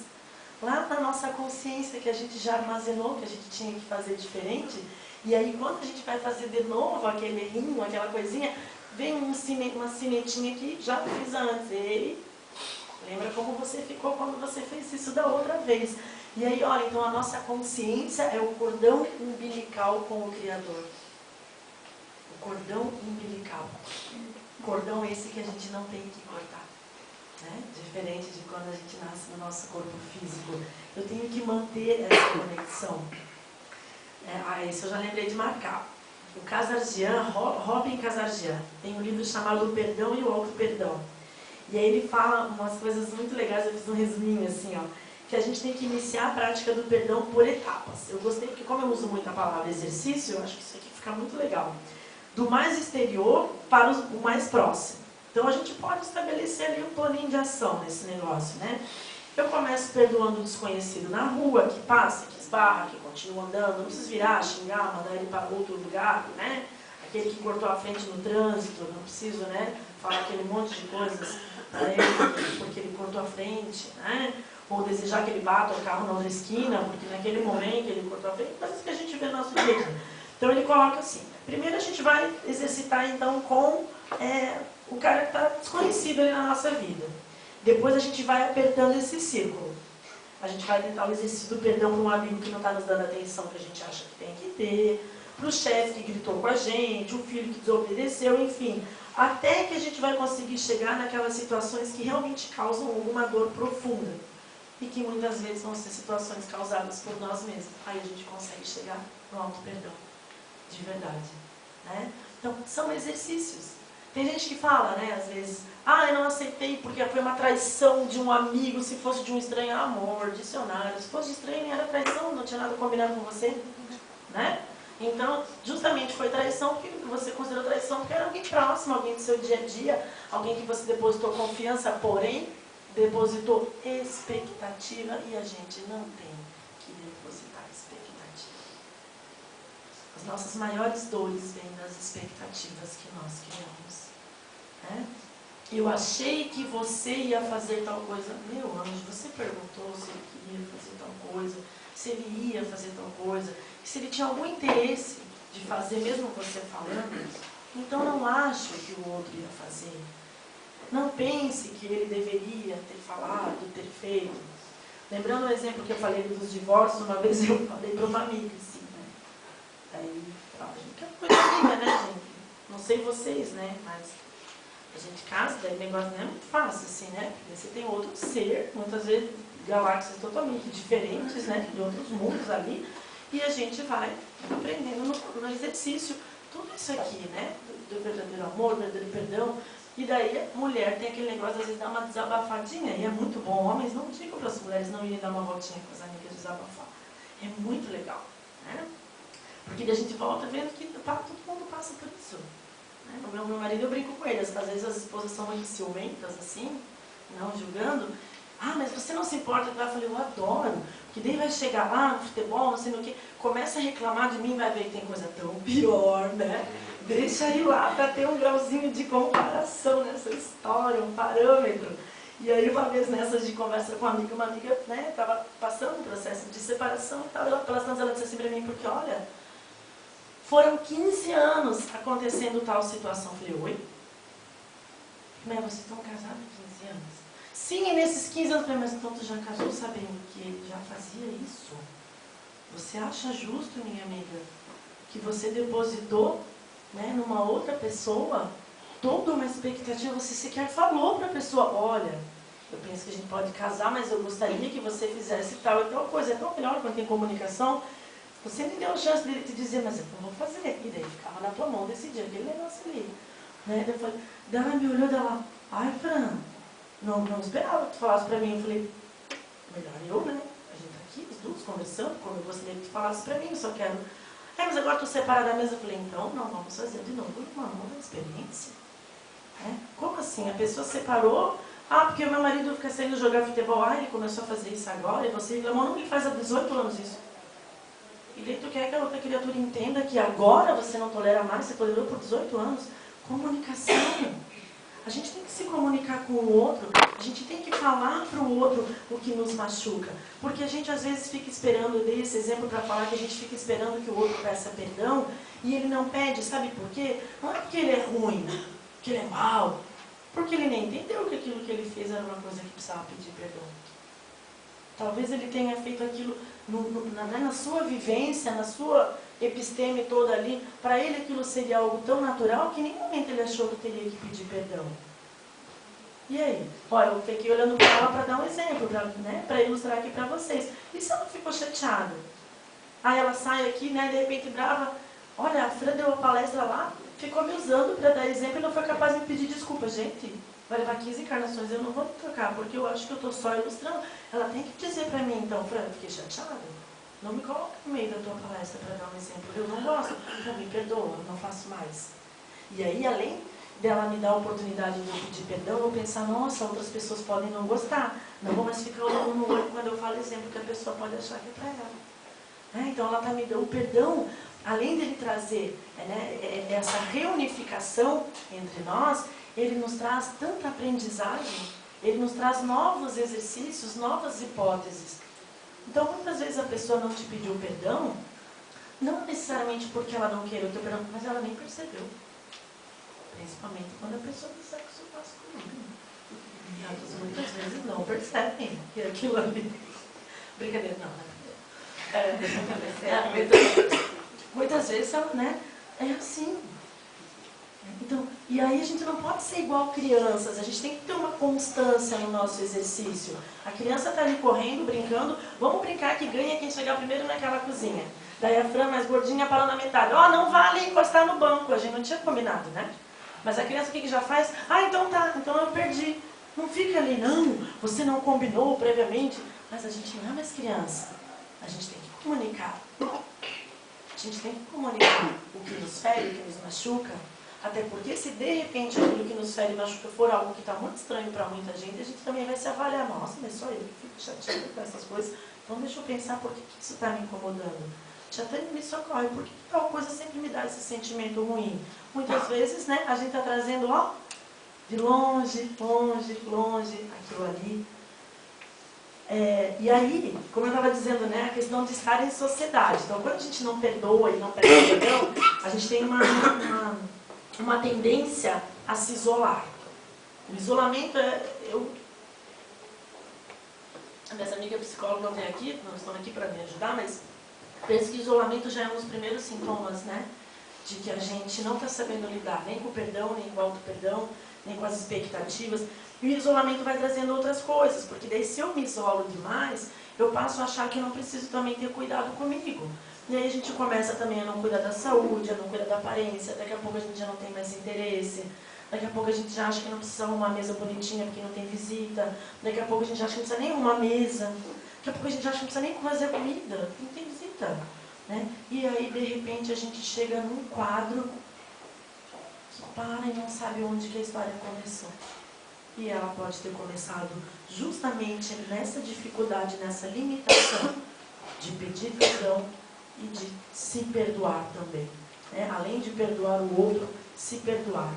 Lá na nossa consciência que a gente já armazenou, que a gente tinha que fazer diferente, e aí quando a gente vai fazer de novo aquele errinho, aquela coisinha, vem uma cimentinha que já fiz antes. Ele lembra como você ficou quando você fez isso da outra vez. E aí, olha, então a nossa consciência é o cordão umbilical com o Criador. O cordão umbilical. Cordão esse que a gente não tem que cortar. Né? Diferente de quando a gente nasce no nosso corpo físico. Eu tenho que manter essa conexão. Isso eu já lembrei de marcar. O Casargian, Robin Casargian, tem um livro chamado O Perdão e o Auto-Perdão. E aí ele fala umas coisas muito legais, eu fiz um resuminho assim, ó, que a gente tem que iniciar a prática do perdão por etapas. Eu gostei porque, como eu uso muito a palavra exercício, eu acho que isso aqui fica muito legal. Do mais exterior para o mais próximo. Então a gente pode estabelecer ali um planinho de ação nesse negócio, né? Eu começo perdoando o desconhecido na rua, que passa, que esbarra, que continua andando, não preciso virar, xingar, mandar ele para outro lugar, né? Aquele que cortou a frente no trânsito, não preciso, né, falar aquele monte de coisas para ele porque ele cortou a frente, né? Ou desejar que ele bata o carro na outra esquina, porque naquele momento ele cortou a frente, coisas que a gente vê no nosso dia a dia. Então ele coloca assim, primeiro a gente vai exercitar então com o cara que está desconhecido ali na nossa vida. Depois a gente vai apertando esse círculo. A gente vai tentar o exercício do perdão para um amigo que não está nos dando a atenção que a gente acha que tem que ter, para o chefe que gritou com a gente, o filho que desobedeceu, enfim. Até que a gente vai conseguir chegar naquelas situações que realmente causam alguma dor profunda. E que muitas vezes vão ser situações causadas por nós mesmos. Aí a gente consegue chegar no auto-perdão, de verdade. Né? Então, são exercícios. Tem gente que fala, né, às vezes, eu não aceitei porque foi uma traição de um amigo, se fosse de um estranho, amor, dicionário, se fosse de estranho nem era traição, não tinha nada combinado com você, né? Então, justamente foi traição porque você considerou traição porque era alguém próximo, alguém do seu dia a dia, alguém que você depositou confiança, porém, depositou expectativa e a gente não tem que depositar expectativa. As nossas maiores dores vêm das expectativas que nós criamos. Né? Eu achei que você ia fazer tal coisa. Meu anjo, você perguntou se ele queria fazer tal coisa, se ele ia fazer tal coisa, se ele tinha algum interesse de fazer, mesmo você falando. Então não acho que o outro ia fazer. Não pense que ele deveria ter falado, ter feito. Lembrando o exemplo que eu falei dos divórcios, uma vez eu falei para uma amiga, assim, né? Aí, que é coisa amiga, né, gente? Não sei vocês, né? Mas a gente casa, daí o negócio não é muito fácil, assim, né? Porque você tem outro ser, muitas vezes galáxias totalmente diferentes, né? De outros mundos ali. E a gente vai aprendendo no exercício tudo isso aqui, né? Do verdadeiro amor, do verdadeiro perdão. E daí a mulher tem aquele negócio, às vezes dá uma desabafadinha, e é muito bom. Homens não digam para as mulheres não irem dar uma voltinha com as amigas desabafar. É muito legal, né? Porque daí a gente volta vendo que todo mundo passa por isso. Né? O meu marido, eu brinco com ele, às vezes as esposas são muito ciumentas, assim, não julgando. Ah, mas você não se importa? Eu falei, eu adoro. Porque daí vai chegar lá no futebol, não sei no que, começa a reclamar de mim, vai ver que tem coisa tão pior, né? Deixa ir lá para ter um grauzinho de comparação nessa história, um parâmetro. E aí uma vez nessas de conversa com uma amiga, né, estava passando um processo de separação e tal, ela, pelas tantas, ela disse assim para mim, porque olha, foram 15 anos acontecendo tal situação. Eu falei, oi? Mas vocês estão casados há 15 anos? Sim, e nesses 15 anos, mas então tu já casou sabendo que ele já fazia isso? Você acha justo, minha amiga, que você depositou, né, numa outra pessoa toda uma expectativa? Você sequer falou para a pessoa, olha, eu penso que a gente pode casar, mas eu gostaria que você fizesse tal e tal coisa. É tão melhor quando tem comunicação. Você me deu a chance dele te dizer, mas eu não vou fazer. E daí ficava na tua mão decidir aquele negócio ali. Né? Daí ela me olhou e ela, ai, Fran, não esperava que tu falasse pra mim. Eu falei, melhor eu, né? A gente tá aqui, os dois, conversando, como eu gostaria que tu falasse pra mim, eu só quero... mas agora tu separa da mesa. Eu falei, então, não, vamos fazer de novo uma nova experiência. Como assim? A pessoa separou, porque o meu marido fica saindo jogar futebol, ele começou a fazer isso agora, e você reclamou, não, ele faz há 18 anos isso. E daí tu quer que a outra criatura entenda que agora você não tolera mais, você tolerou por 18 anos? Comunicação. A gente tem que se comunicar com o outro, a gente tem que falar para o outro o que nos machuca. Porque a gente às vezes fica esperando, eu dei esse exemplo para falar que a gente fica esperando que o outro peça perdão e ele não pede, sabe por quê? Não é porque ele é ruim, porque ele é mau, porque ele nem entendeu que aquilo que ele fez era uma coisa que precisava pedir perdão. Talvez ele tenha feito aquilo na sua vivência, na sua episteme toda ali, para ele aquilo seria algo tão natural que em nenhum momento ele achou que teria que pedir perdão. E aí? Olha, eu fiquei olhando para ela para dar um exemplo, para ilustrar aqui para vocês. E se ela ficou chateada? Aí ela sai aqui, né, de repente brava, olha, a Fran deu uma palestra lá, ficou me usando para dar exemplo e não foi capaz de me pedir desculpa. Gente, vai levar 15 encarnações, eu não vou me trocar, porque eu acho que eu estou só ilustrando. Ela tem que dizer para mim, então, Fran, eu fiquei chateada. Não me coloca no meio da tua palestra para dar um exemplo. Eu não gosto. Então, me perdoa, eu não faço mais. E aí, além dela me dar a oportunidade de eu pedir perdão, eu vou pensar, nossa, outras pessoas podem não gostar. Não vou mais ficar olhando no olho quando eu falo exemplo que a pessoa pode achar que é para ela. Então, ela está me dando o perdão, além dele trazer essa reunificação entre nós, ele nos traz tanta aprendizagem, ele nos traz novos exercícios, novas hipóteses. Então, muitas vezes a pessoa não te pediu perdão, não necessariamente porque ela não queira o teu perdão, mas ela nem percebeu. Principalmente quando a pessoa do sexo masculino. Elas muitas vezes não percebem que aquilo ali... Brincadeira, não, muitas vezes, né, é assim. Então, e aí a gente não pode ser igual crianças, a gente tem que ter uma constância no nosso exercício. A criança está ali correndo, brincando, vamos brincar que ganha quem chegar primeiro naquela cozinha. Daí a Fran, mais gordinha, parou na metade. Não vale encostar no banco, a gente não tinha combinado, né? Mas a criança o que já faz? Então tá, então eu perdi. Não fica ali, não, você não combinou previamente. Mas a gente não é mais criança, a gente tem que comunicar. A gente tem que comunicar o que nos fere, o que nos machuca. Até porque se de repente aquilo que nos fere e machuca for algo que está muito estranho para muita gente, a gente também vai se avaliar. Nossa, mas só eu que fico chateada com essas coisas. Então deixa eu pensar por que isso está me incomodando. Já até me socorre, por que tal coisa sempre me dá esse sentimento ruim? Muitas vezes, né, a gente está trazendo, ó, de longe, longe, longe, aquilo ali. E aí, como eu estava dizendo, né, a questão de estar em sociedade. Então, quando a gente não perdoa e não pede perdão, a gente tem uma tendência a se isolar. O isolamento a minha amiga psicóloga não tem aqui, não estão aqui para me ajudar, mas penso que isolamento já é um dos primeiros sintomas, né? De que a gente não está sabendo lidar nem com o perdão, nem com o auto-perdão, nem com as expectativas. E o isolamento vai trazendo outras coisas, porque daí se eu me isolo demais, eu passo a achar que eu não preciso também ter cuidado comigo. E aí a gente começa também a não cuidar da saúde, a não cuidar da aparência, daqui a pouco a gente já não tem mais interesse, daqui a pouco a gente já acha que não precisa arrumar uma mesa bonitinha porque não tem visita, daqui a pouco a gente acha que não precisa nem arrumar mesa, daqui a pouco a gente acha que não precisa nem fazer comida, porque não tem visita. Né? E aí, de repente, a gente chega num quadro que para e não sabe onde que a história começou. E ela pode ter começado justamente nessa dificuldade, nessa limitação de pedir perdão e de se perdoar também. Né? Além de perdoar o outro, se perdoar.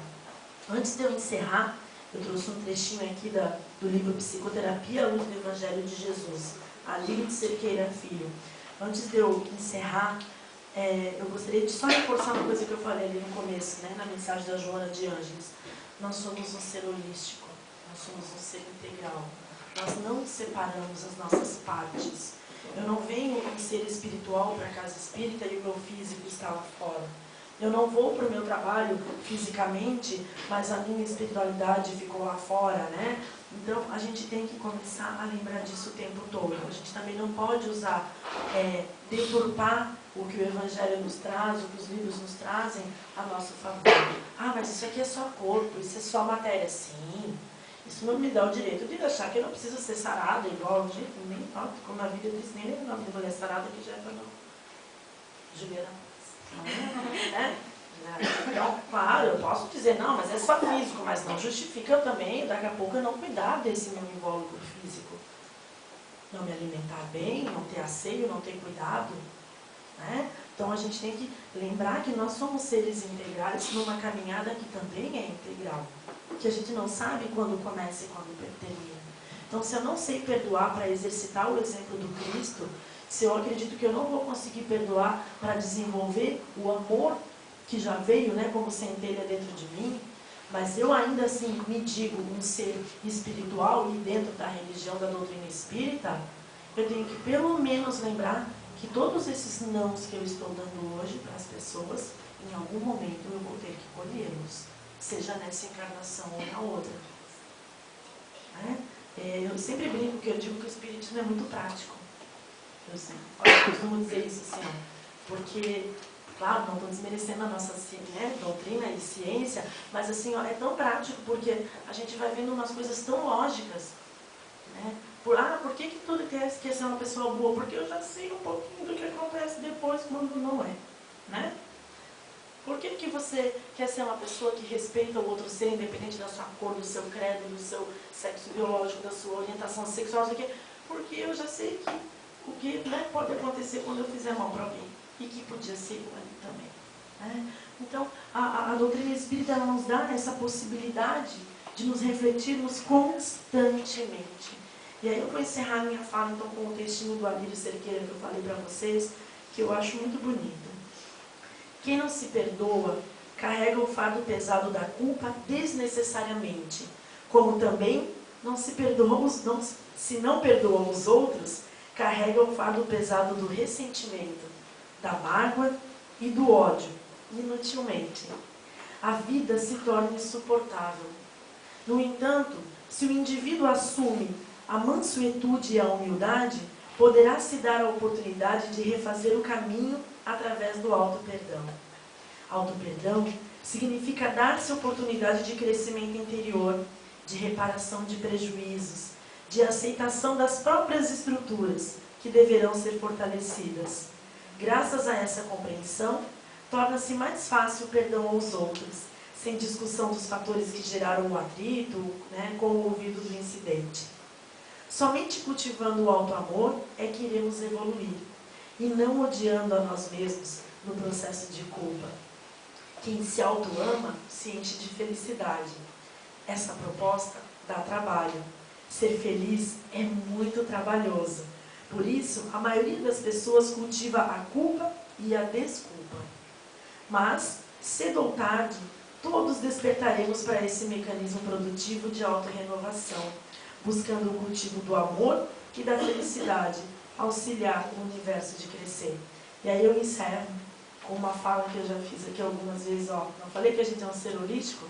Antes de eu encerrar, eu trouxe um trechinho aqui do livro Psicoterapia à Luz do Evangelho de Jesus, a Lírio de Cerqueira Filho. Antes de eu encerrar, eu gostaria de só reforçar uma coisa que eu falei ali no começo, né, na mensagem da Joana de Ângeles. Nós somos um ser holístico, nós somos um ser integral. Nós não separamos as nossas partes. Eu não venho um ser espiritual para a casa espírita e o meu físico está lá fora. Eu não vou para o meu trabalho fisicamente, mas a minha espiritualidade ficou lá fora, né? Então, a gente tem que começar a lembrar disso o tempo todo. A gente também não pode usar, deturpar o que o Evangelho nos traz, o que os livros nos trazem a nosso favor. Ah, mas isso aqui é só corpo, isso é só matéria. Sim, isso não me dá o direito de achar que eu não preciso ser sarada igual, nem como a Bíblia diz, nem o nome de mulher sarada que já é para não. Juliana. Né? Então, claro, eu posso dizer, não, mas é só físico, mas não justifica eu também, daqui a pouco, eu não cuidar desse meu invólucro físico. Não me alimentar bem, não ter asseio, não ter cuidado. Né? Então, a gente tem que lembrar que nós somos seres integrais numa caminhada que também é integral. Que a gente não sabe quando começa e quando termina. Então, se eu não sei perdoar para exercitar o exemplo do Cristo, se eu acredito que eu não vou conseguir perdoar para desenvolver o amor que já veio, né, como centelha dentro de mim, mas eu ainda assim me digo um ser espiritual e dentro da religião, da doutrina espírita, eu tenho que pelo menos lembrar que todos esses nãos que eu estou dando hoje para as pessoas, em algum momento eu vou ter que colhê-los, seja nessa encarnação ou na outra. Eu sempre brinco que eu digo que o espiritismo é muito prático. Eu costumo dizer isso assim, porque, claro, não estou desmerecendo a nossa doutrina e ciência, mas assim, é tão prático porque a gente vai vendo umas coisas tão lógicas. Né? Por que tudo quer ser uma pessoa boa? Porque eu já sei um pouquinho do que acontece depois quando não é. Né? Por que você quer ser uma pessoa que respeita o outro ser, independente da sua cor, do seu credo, do seu sexo biológico, da sua orientação sexual? Porque eu já sei o que pode acontecer quando eu fizer mal para alguém. E que podia ser ali também. Né? Então, a doutrina espírita ela nos dá essa possibilidade de nos refletirmos constantemente. E aí eu vou encerrar a minha fala então com o textinho do Alírio Cerqueira que eu falei para vocês, que eu acho muito bonito. Quem não se perdoa, carrega o fardo pesado da culpa desnecessariamente, como também se não perdoa os outros, carrega o fardo pesado do ressentimento, da mágoa e do ódio, inutilmente. A vida se torna insuportável. No entanto, se o indivíduo assume a mansuetude e a humildade, poderá se dar a oportunidade de refazer o caminho através do auto-perdão. Auto-perdão significa dar-se oportunidade de crescimento interior, de reparação de prejuízos, de aceitação das próprias estruturas que deverão ser fortalecidas. Graças a essa compreensão, torna-se mais fácil o perdão aos outros, sem discussão dos fatores que geraram o atrito, né, com o ouvido do incidente. Somente cultivando o auto-amor é que iremos evoluir, e não odiando a nós mesmos no processo de culpa. Quem se auto-ama se enche de felicidade. Essa proposta dá trabalho. Ser feliz é muito trabalhoso. Por isso, a maioria das pessoas cultiva a culpa e a desculpa. Mas, cedo ou tarde, todos despertaremos para esse mecanismo produtivo de autorrenovação, buscando o cultivo do amor e da felicidade, auxiliar o universo de crescer. E aí eu encerro com uma fala que eu já fiz aqui algumas vezes. Não falei que a gente é um ser holístico?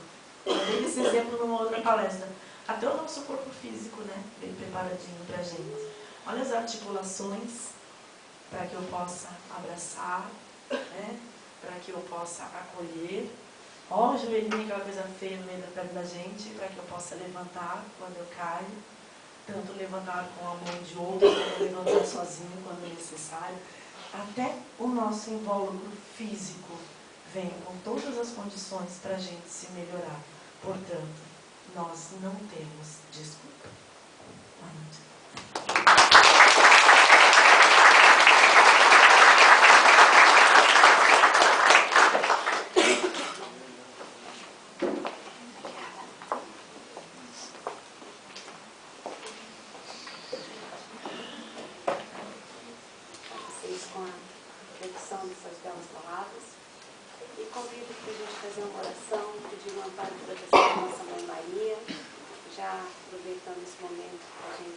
Eu dei esse exemplo numa outra palestra. Até o nosso corpo físico, né, bem preparadinho para a gente. Olha as articulações, para que eu possa abraçar, né, para que eu possa acolher. Ó, o joelhinho, aquela coisa feia no meio da perna da gente, para que eu possa levantar quando eu caio. Tanto levantar com a mão de outro, como levantar sozinho quando necessário. Até o nosso invólucro físico vem com todas as condições para a gente se melhorar. Portanto, nós não temos desculpa. Boa noite. Dessas belas palavras e convido para a gente fazer uma oração, pedir um amparo de proteção da nossa Mãe Maria, já aproveitando esse momento para a gente